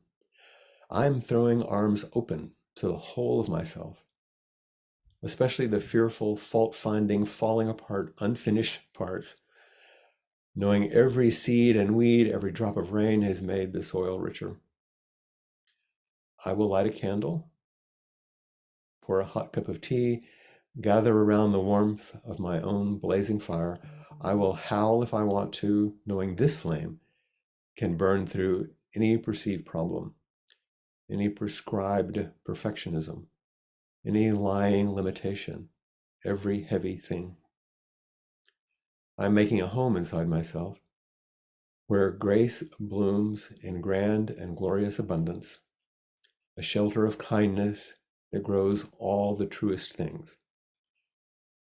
I'm throwing arms open to the whole of myself, especially the fearful, fault-finding, falling apart, unfinished parts, knowing every seed and weed, every drop of rain has made the soil richer. I will light a candle, pour a hot cup of tea, gather around the warmth of my own blazing fire. I will howl if I want to, knowing this flame can burn through any perceived problem, any prescribed perfectionism, any lying limitation, every heavy thing. I'm making a home inside myself where grace blooms in grand and glorious abundance, a shelter of kindness that grows all the truest things.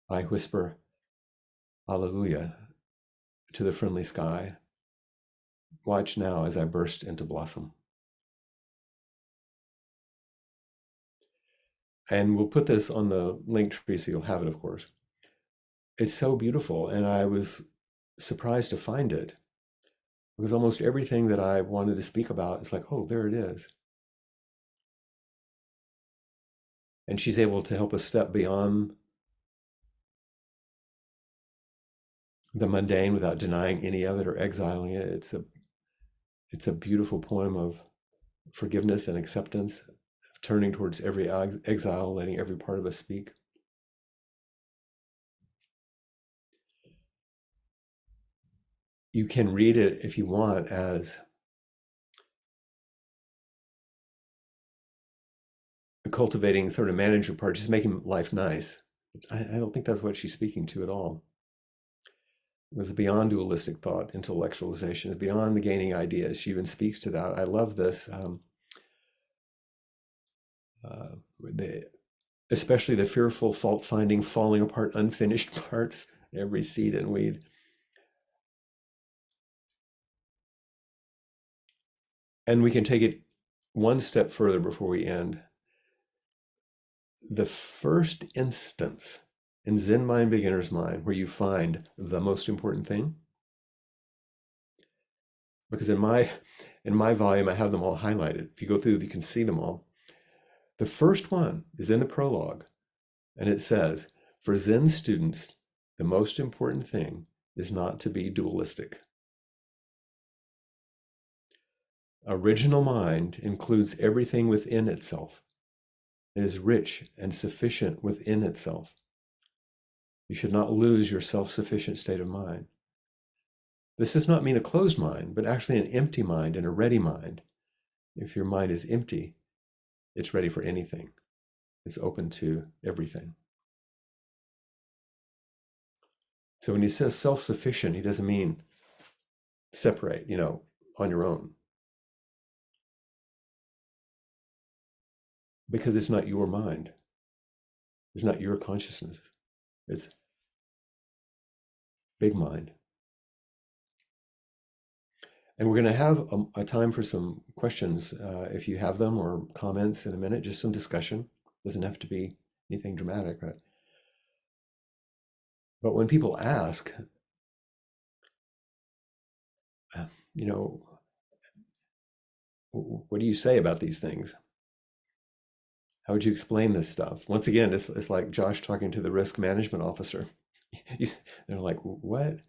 I whisper, Alleluia, to the friendly sky. Watch now as I burst into blossom. And we'll put this on the link tree so you'll have it, of course. It's so beautiful, and I was surprised to find it because almost everything that I wanted to speak about is like, oh, there it is. And she's able to help us step beyond the mundane without denying any of it or exiling it. It's a beautiful poem of forgiveness and acceptance, of turning towards every exile, letting every part of us speak. You can read it if you want as cultivating sort of manager part, just making life nice. I don't think that's what she's speaking to at all. It was beyond dualistic thought, intellectualization, it's beyond the gaining ideas. She even speaks to that. I love this. Especially the fearful, fault-finding, falling apart, unfinished parts, every seed and weed. And we can take it one step further before we end. The first instance in Zen mind, beginner's mind, where you find the most important thing, because in my volume, I have them all highlighted. If you go through, you can see them all. The first one is in the prologue, and it says, for Zen students, the most important thing is not to be dualistic. Original mind includes everything within itself. It is rich and sufficient within itself. You should not lose your self-sufficient state of mind. This does not mean a closed mind, but actually an empty mind and a ready mind. If your mind is empty, it's ready for anything. It's open to everything. So when he says self-sufficient, he doesn't mean separate, on your own. Because it's not your mind. It's not your consciousness. It's big mind. And we're going to have a time for some questions, if you have them, or comments in a minute, just some discussion. Doesn't have to be anything dramatic, right? But when people ask, what do you say about these things? How would you explain this stuff? Once again, it's like Josh talking to the risk management officer. They're like, what?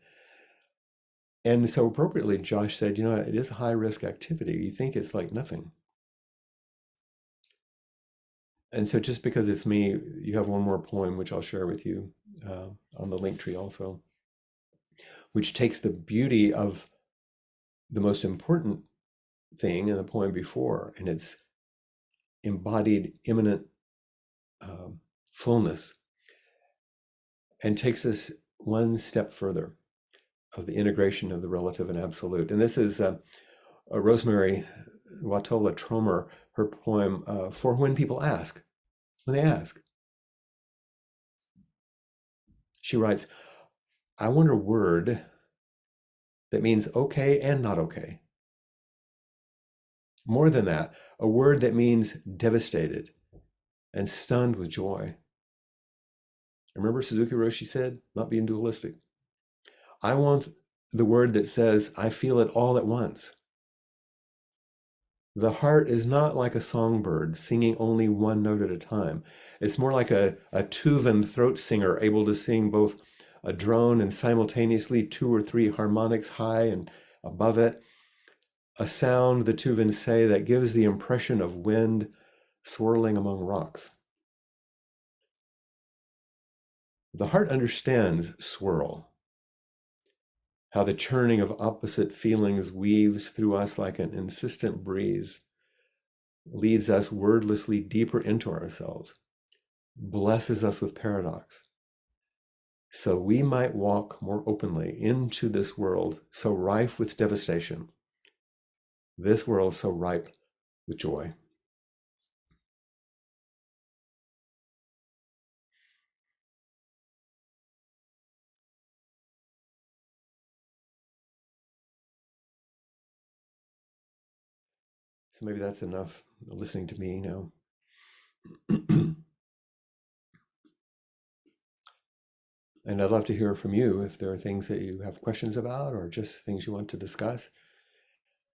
And so appropriately, Josh said, it is a high risk activity. You think it's like nothing. And so just because it's me, you have one more poem, which I'll share with you on the link tree also, which takes the beauty of the most important thing in the poem before, and its embodied immanent fullness, and takes us one step further of the integration of the relative and absolute. And this is Rosemerry Watola Tromer, her poem, For When People Ask, when they ask. She writes, I want a word that means okay and not okay. More than that, a word that means devastated and stunned with joy. Remember Suzuki Roshi said, not being dualistic. I want the word that says, I feel it all at once. The heart is not like a songbird singing only one note at a time. It's more like a Tuvan throat singer able to sing both a drone and simultaneously 2 or 3 harmonics high and above it. A sound, the Tuvans say, that gives the impression of wind swirling among rocks. The heart understands swirl, how the churning of opposite feelings weaves through us like an insistent breeze, leads us wordlessly deeper into ourselves, blesses us with paradox. So we might walk more openly into this world so rife with devastation, this world so ripe with joy. So maybe that's enough listening to me now. And I'd love to hear from you if there are things that you have questions about or just things you want to discuss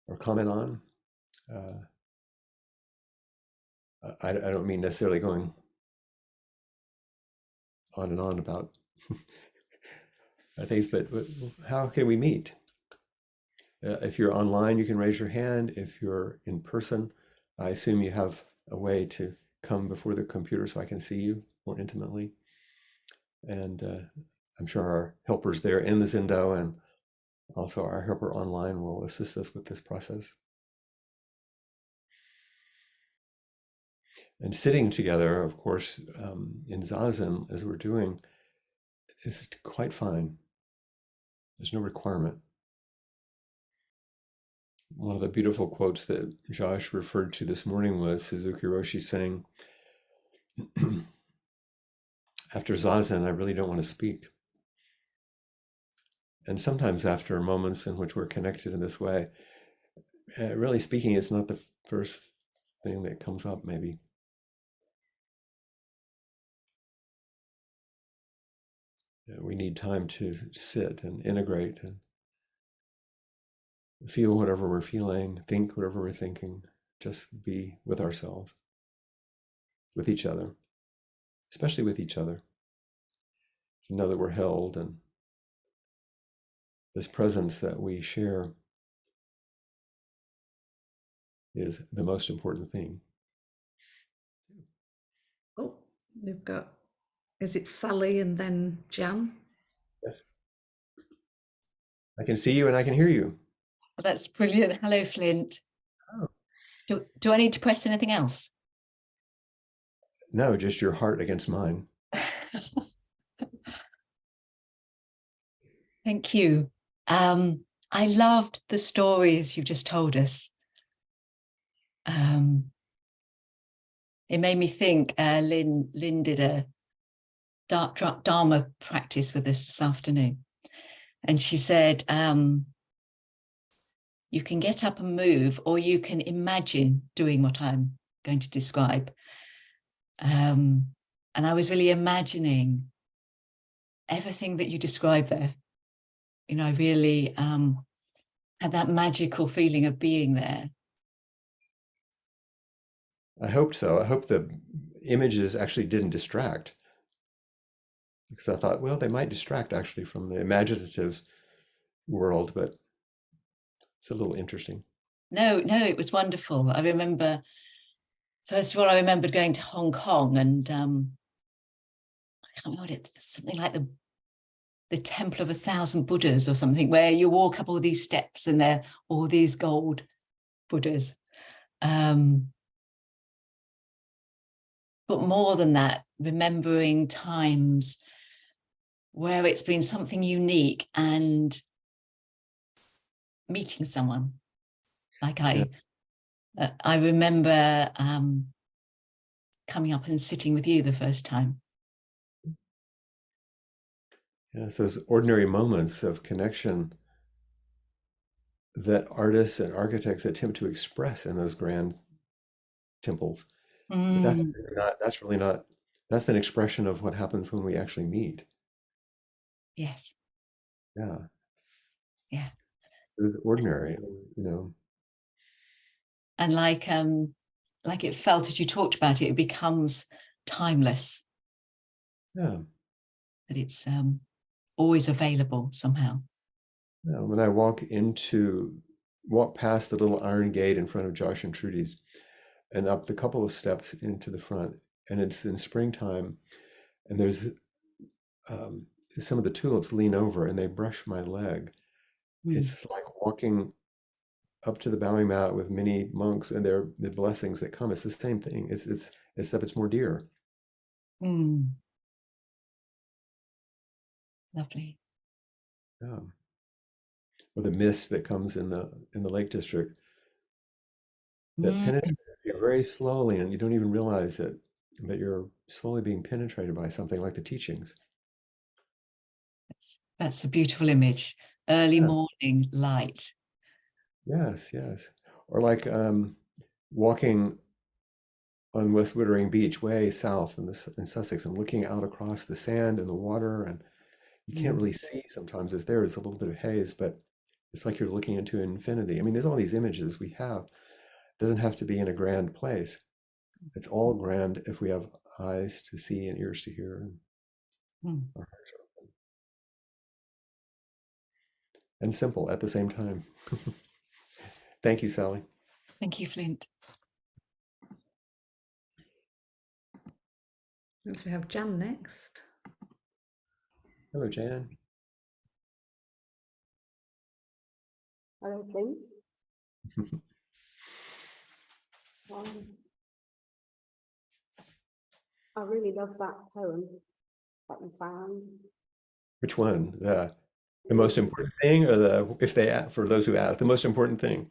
or comment on. I don't mean necessarily going on and on about things, but how can we meet? If you're online, you can raise your hand. If you're in person, I assume you have a way to come before the computer so I can see you more intimately. And I'm sure our helpers there in the Zendo and also our helper online will assist us with this process. And sitting together, of course, in Zazen, as we're doing, is quite fine. There's no requirement. One of the beautiful quotes that Josh referred to this morning was Suzuki Roshi saying, after Zazen, I really don't want to speak. And sometimes after moments in which we're connected in this way, really speaking is not the first thing that comes up, maybe. We need time to sit and integrate and feel whatever we're feeling, think whatever we're thinking, just be with ourselves, with each other, especially with each other. To know that we're held and this presence that we share is the most important thing. Oh, we've got, is it Sally and then Jan? Yes. I can see you and I can hear you. That's brilliant. Hello, Flint. Oh. Do I need to press anything else? No, just your heart against mine. Thank you. I loved the stories you just told us. It made me think Lynn did a Dharma practice with us this afternoon. And she said, you can get up and move, or you can imagine doing what I'm going to describe. And I was really imagining everything that you described there. You know, I really had that magical feeling of being there. I hope so. I hope the images actually didn't distract. Because I thought, well, they might distract actually from the imaginative world, but it's a little interesting. No, it was wonderful. I remember, first of all, I remembered going to Hong Kong and I can't remember what it, something like the Temple of 1,000 Buddhas or something, where you walk up all these steps and there are all these gold Buddhas. But more than that, remembering times where it's been something unique and meeting someone. Like I remember coming up and sitting with you the first time. Yes, those ordinary moments of connection that artists and architects attempt to express in those grand temples. But that's Mm, really not, that's an expression of what happens when we actually meet. yes. Yeah. Yeah. It's ordinary, you know. And like it felt as you talked about it, it becomes timeless, Yeah. that it's always available somehow. Yeah. When I walk past the little iron gate in front of Josh and Trudy's and up the couple of steps into the front, and it's in springtime, and there's some of the tulips lean over and they brush my leg. Mm, It's like walking up to the bowing mat with many monks and the blessings that come. It's the same thing. It's except it's more dear. mm, lovely. Yeah. Or the mist that comes in the Lake District that Mm, penetrates you very slowly, and you don't even realize it, but you're slowly being penetrated by something like the teachings. that's a beautiful image. Early Yeah. morning light. Yes, yes. Or like walking on West Wittering Beach, way south in Sussex, and looking out across the sand and the water, and you can't Mm, really see sometimes. There's a little bit of haze, but it's like you're looking into infinity. I mean, there's all these images we have. It doesn't have to be in a grand place. It's all grand if we have eyes to see and ears to hear, and mm. our hearts are open. And simple at the same time. Thank you, Sally. Thank you, Flint. So we have Jan next. Hello, Jan. Hello, Flint. I really love that poem that you found. Which one? The most important thing, or for those who ask, the most important thing?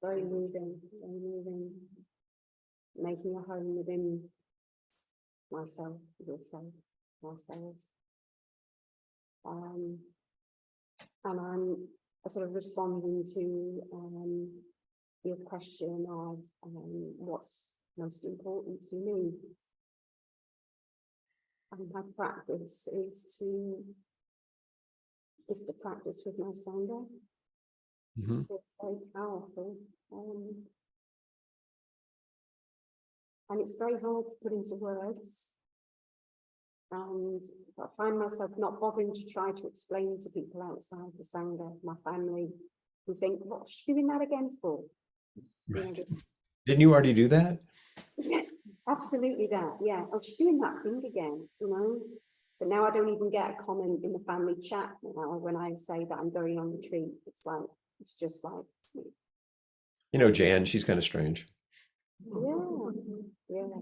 Very moving, very moving. Making a home within myself, yourself, ourselves. And I'm sort of responding to your question of what's most important to me. And my practice is to practice with my Sangha. Mm-hmm. It's very powerful. And it's very hard to put into words. And I find myself not bothering to try to explain to people outside the Sangha, my family, who think, what's she doing that again for? You know, Didn't you already do that? absolutely that, yeah. Oh, she's doing that thing again, you know. But now I don't even get a comment in the family chat now when I say that I'm going on retreat. It's just like, You know, Jan, she's kind of strange. yeah, yeah.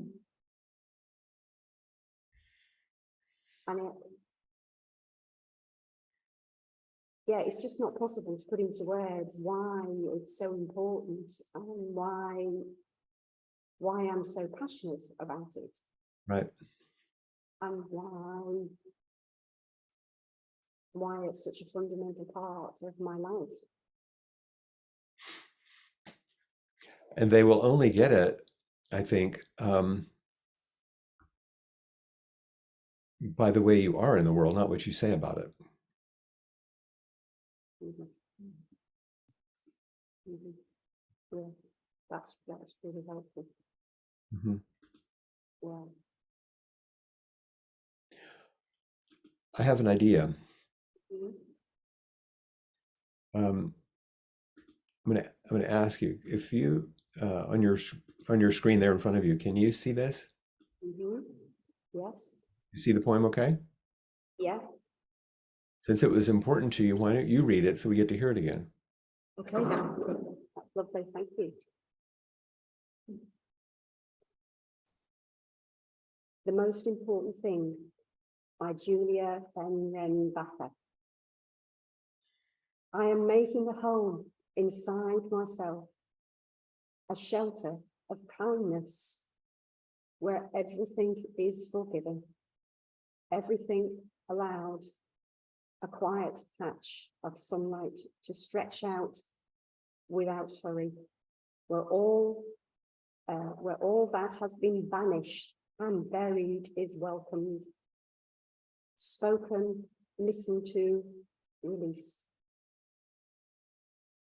And it's just not possible to put into words why it's so important and why I'm so passionate about it. Right. And why it's such a fundamental part of my life. And they will only get it, I think, by the way you are in the world, not what you say about it. Mm-hmm. Mm-hmm. Yeah, that's really helpful. Mm-hmm. Yeah. I have an idea. Mm-hmm. I'm gonna ask you if you on your screen there in front of you, can you see this? Mm-hmm. Yes. You see the poem okay? Yeah. Since it was important to you, why don't you read it so we get to hear it again? Okay, then. That's lovely. Thank you. The Most Important Thing by Fehrenbacher. I am making a home inside myself, a shelter of kindness where everything is forgiven, everything allowed, a quiet patch of sunlight to stretch out without hurry, where all that has been banished and buried is welcomed, spoken, listened to, released.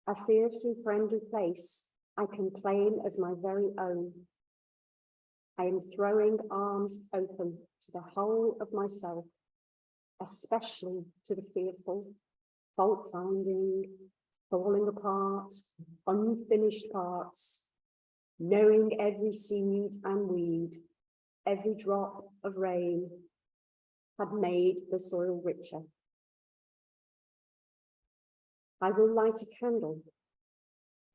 A fiercely friendly place I can claim as my very own. I am throwing arms open to the whole of myself, especially to the fearful, fault-finding, falling apart, unfinished parts, knowing every seed and weed, every drop of rain had made the soil richer. I will light a candle,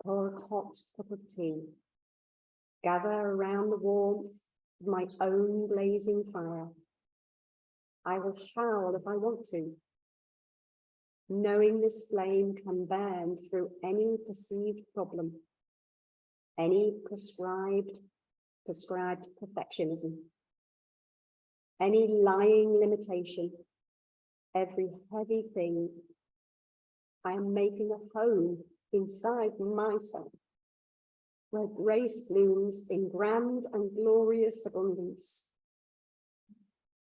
pour a hot cup of tea, gather around the warmth of my own blazing fire. I will howl if I want to, knowing this flame can burn through any perceived problem, any prescribed perfectionism, any lying limitation, every heavy thing. I am making a home inside myself, where grace blooms in grand and glorious abundance,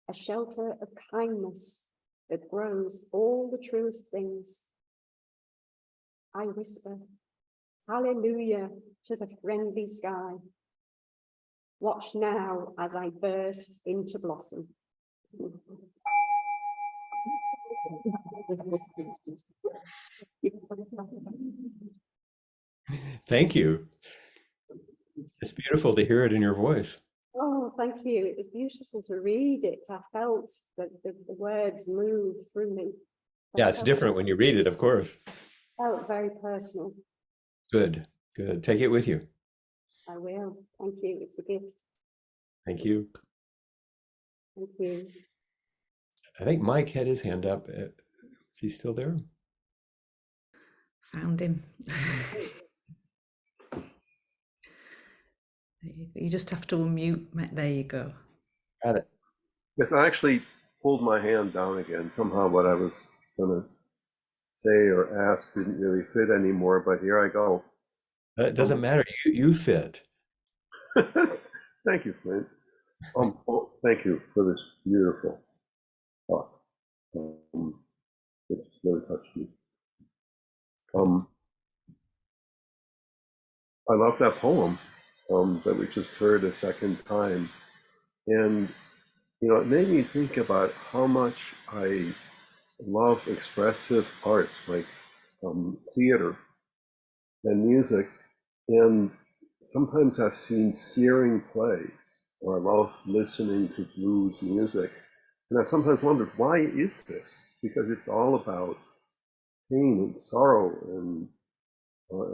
a shelter of kindness that grows all the truest things. I whisper, hallelujah to the friendly sky. Watch now as I burst into blossom. Thank you. It's beautiful to hear it in your voice. Oh, thank you. It was beautiful to read it. I felt that the words moved through me. Yeah, it's different when you read it, of course. Felt very personal. Good, good. Take it with you. I will. Thank you. It's a gift. Thank you. Thank you. I think Mike had his hand up. Is he still there? Found him. You just have to unmute. There you go. Got it. Yes, I actually pulled my hand down again. Somehow what I was going to say or ask didn't really fit anymore, but here I go. It doesn't matter. You fit. Thank you, Flint. Thank you for this beautiful talk. It's really touched me. I love that poem that we just heard a second time. And, you know, it made me think about how much I love expressive arts like theater and music. And sometimes I've seen searing plays, or I love listening to blues music. And I've sometimes wondered, why is this? Because it's all about pain and sorrow and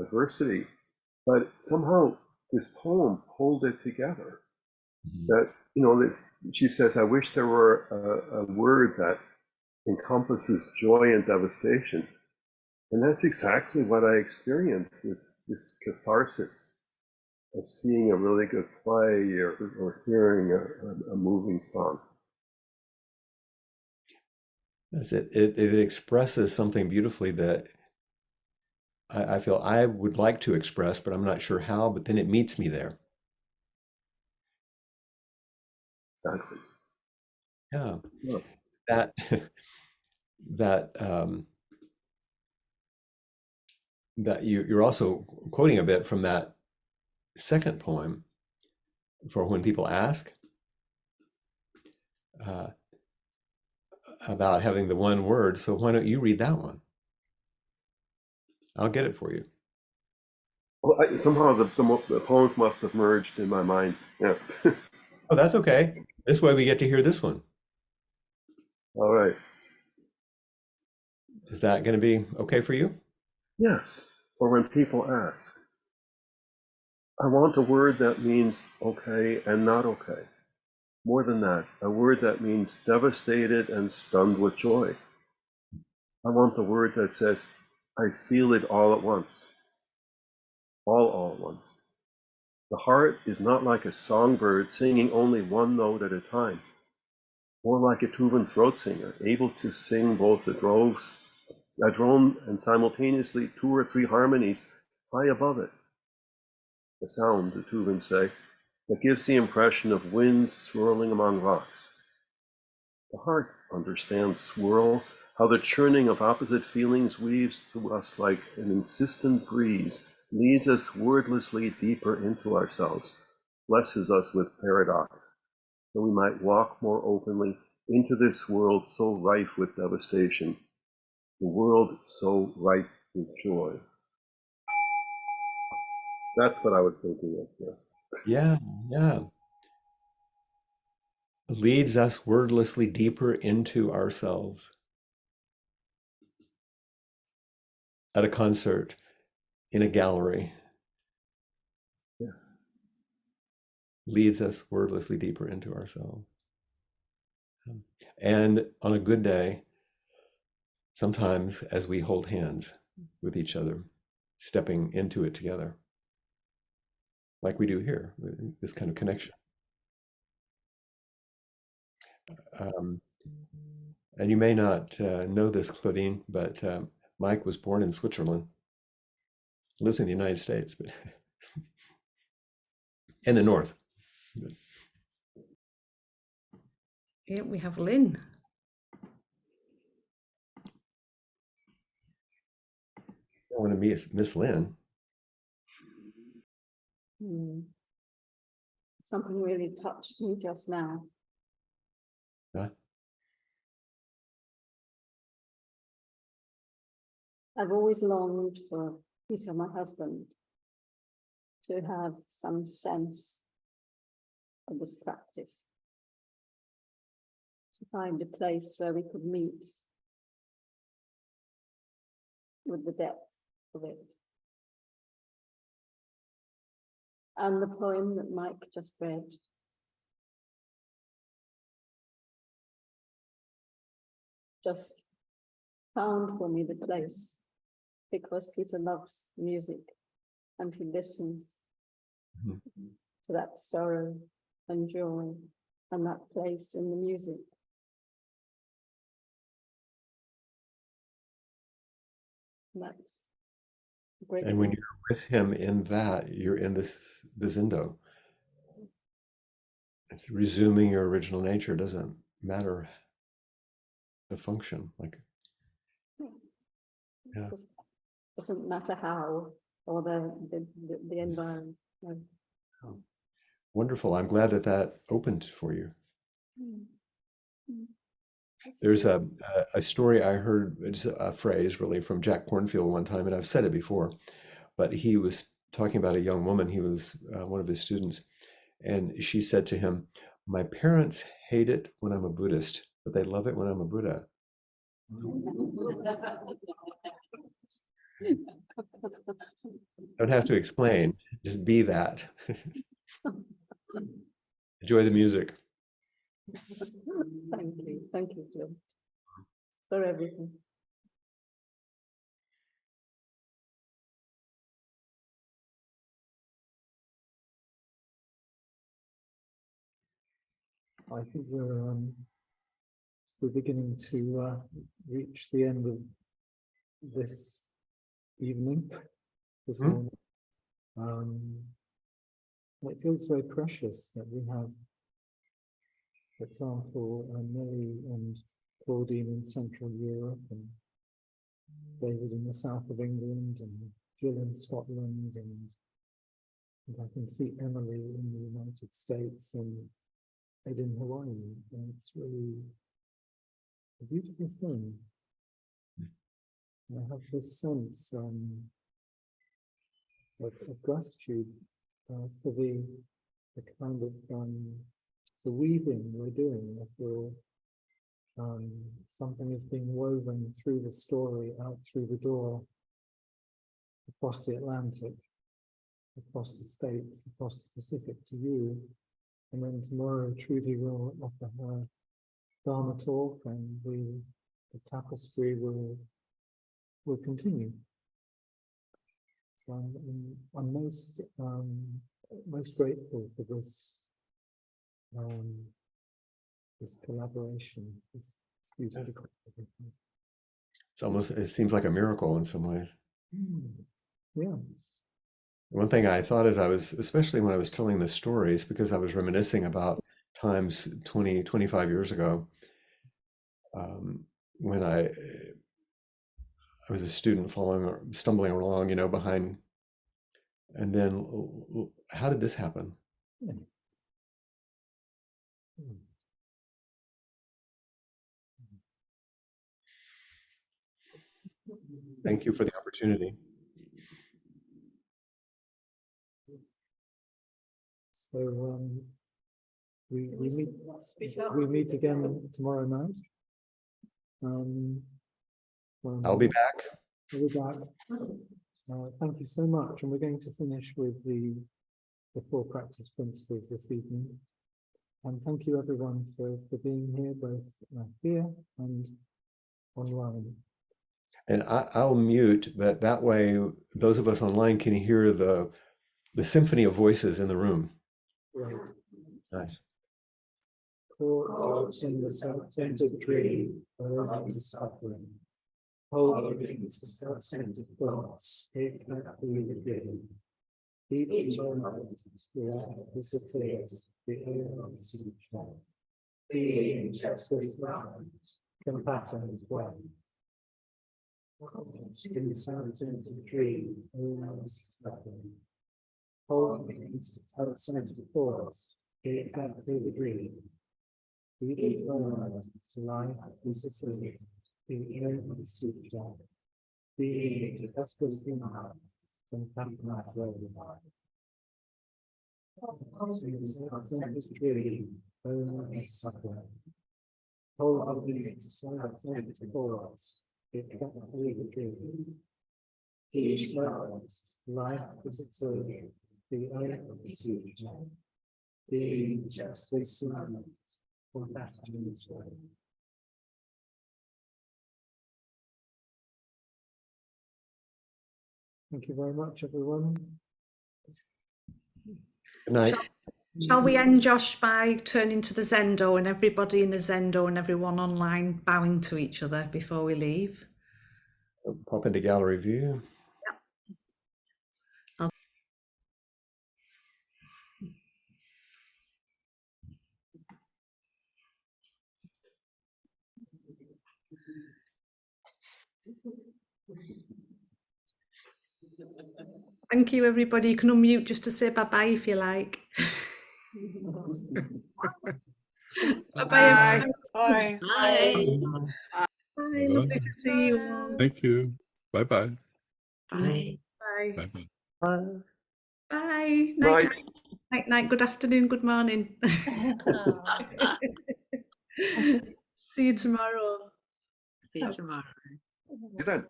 adversity. But somehow this poem pulled it together. That, you know, that she says, I wish there were a word that encompasses joy and devastation. And that's exactly what I experienced with this catharsis of seeing a really good play or hearing a moving song. Yes, it expresses something beautifully that I feel I would like to express, but I'm not sure how, but then it meets me there. Exactly. Yeah. Yeah. That you're also quoting a bit from that second poem for when people ask about having the one word. So why don't you read that one? I'll get it for you. Well, somehow the poems must have merged in my mind. Yeah. Oh, that's okay. This way we get to hear this one. All right. Is that going to be okay for you? Yes. Or when people ask, I want a word that means okay and not okay. More than that, a word that means devastated and stunned with joy. I want the word that says, I feel it all at once. All at once. The heart is not like a songbird singing only one note at a time, more like a Tuvan throat singer, able to sing both a drone and simultaneously 2 or 3 harmonies high above it. A sound, the Tuvans say, that gives the impression of wind swirling among rocks. The heart understands swirl, how the churning of opposite feelings weaves through us like an insistent breeze, leads us wordlessly deeper into ourselves, blesses us with paradox, that we might walk more openly into this world so rife with devastation, the world so ripe with joy. That's what I was thinking of. Yeah, yeah. Leads us wordlessly deeper into ourselves. At a concert, in a gallery. Yeah. Leads us wordlessly deeper into ourselves. And on a good day, sometimes as we hold hands with each other, stepping into it together, like we do here, this kind of connection. And you may not know this, Claudine, but Mike was born in Switzerland, lives in the United States, but in the north. Here we have Lynn. I want to meet Miss Lynn. Something really touched me just now. Huh? I've always longed for Peter, my husband, to have some sense of this practice, to find a place where we could meet with the depth of it. And the poem that Mike just read just found for me the place, because Peter loves music and he listens to that sorrow and joy and that place in the music. And that's great. And when you're with him in that, you're in the Zindo. It's resuming your original nature. It doesn't matter the function. Like, yeah. Doesn't matter how or the environment. No. Oh, wonderful. I'm glad that that opened for you. There's a story I heard, it's a phrase really from Jack Kornfield one time, and I've said it before, but he was talking about a young woman. He was one of his students, and she said to him, "My parents hate it when I'm a Buddhist, but they love it when I'm a Buddha." Don't have to explain, just be that. Enjoy the music. Thank you, Flint, for everything. I think we're beginning to reach the end of this evening, this morning. It feels very precious that we have, for example, Millie and Claudine in Central Europe, and David in the south of England, and Jill in Scotland, and I can see Emily in the United States and Ed in Hawaii. And it's really a beautiful thing. I have this sense of gratitude for the kind of the weaving we're doing. I feel something is being woven through the story, out through the door, across the Atlantic, across the States, across the Pacific to you. And then tomorrow Trudy will offer her Dharma talk, and the tapestry will continue. So I'm most grateful for this this collaboration. This beautiful. It's almost, it seems like a miracle in some ways. Yeah. One thing I thought as I was, especially when I was telling the stories, because I was reminiscing about times 20, 25 years ago, when I was a student following or stumbling along, behind, and then how did this happen? Thank you for the opportunity. So we meet again tomorrow night. I'll be back. We'll be back. Thank you so much, and we're going to finish with the 4 practice principles this evening. And thank you everyone for being here, both here and online. And I'll mute, but that way those of us online can hear the symphony of voices in the room. Right. Nice. Caught in the self-centered tree, alone suffering. Holding to self-centered thoughts, take that the beginning. Each moment disappears, the air to each one. Being just as rounds, compassion as well. In the self-centered tree, alone suffering. Holding to self-centered thoughts, take that the beginning. Each moment life disappears, the air to each one. Being just as rounds, compassion as well. Holding to self-centered thoughts, it cannot be the dream. Each moment, life is eternal, the only teacher. Being just as silent, compassion is well. Thank you very much, everyone. Good night. Shall we end, Josh, by turning to the Zendo and everybody in the Zendo and everyone online bowing to each other before we leave? Pop into gallery view. Thank you, everybody. You can unmute just to say bye-bye if you like. Bye-bye. Bye. Bye. Bye. Lovely to see you all. Thank you. Bye-bye. Bye. Bye. Bye-bye. Bye. Night, Right. night. Night, night. Good afternoon. Good morning. See you tomorrow. See you tomorrow. Good.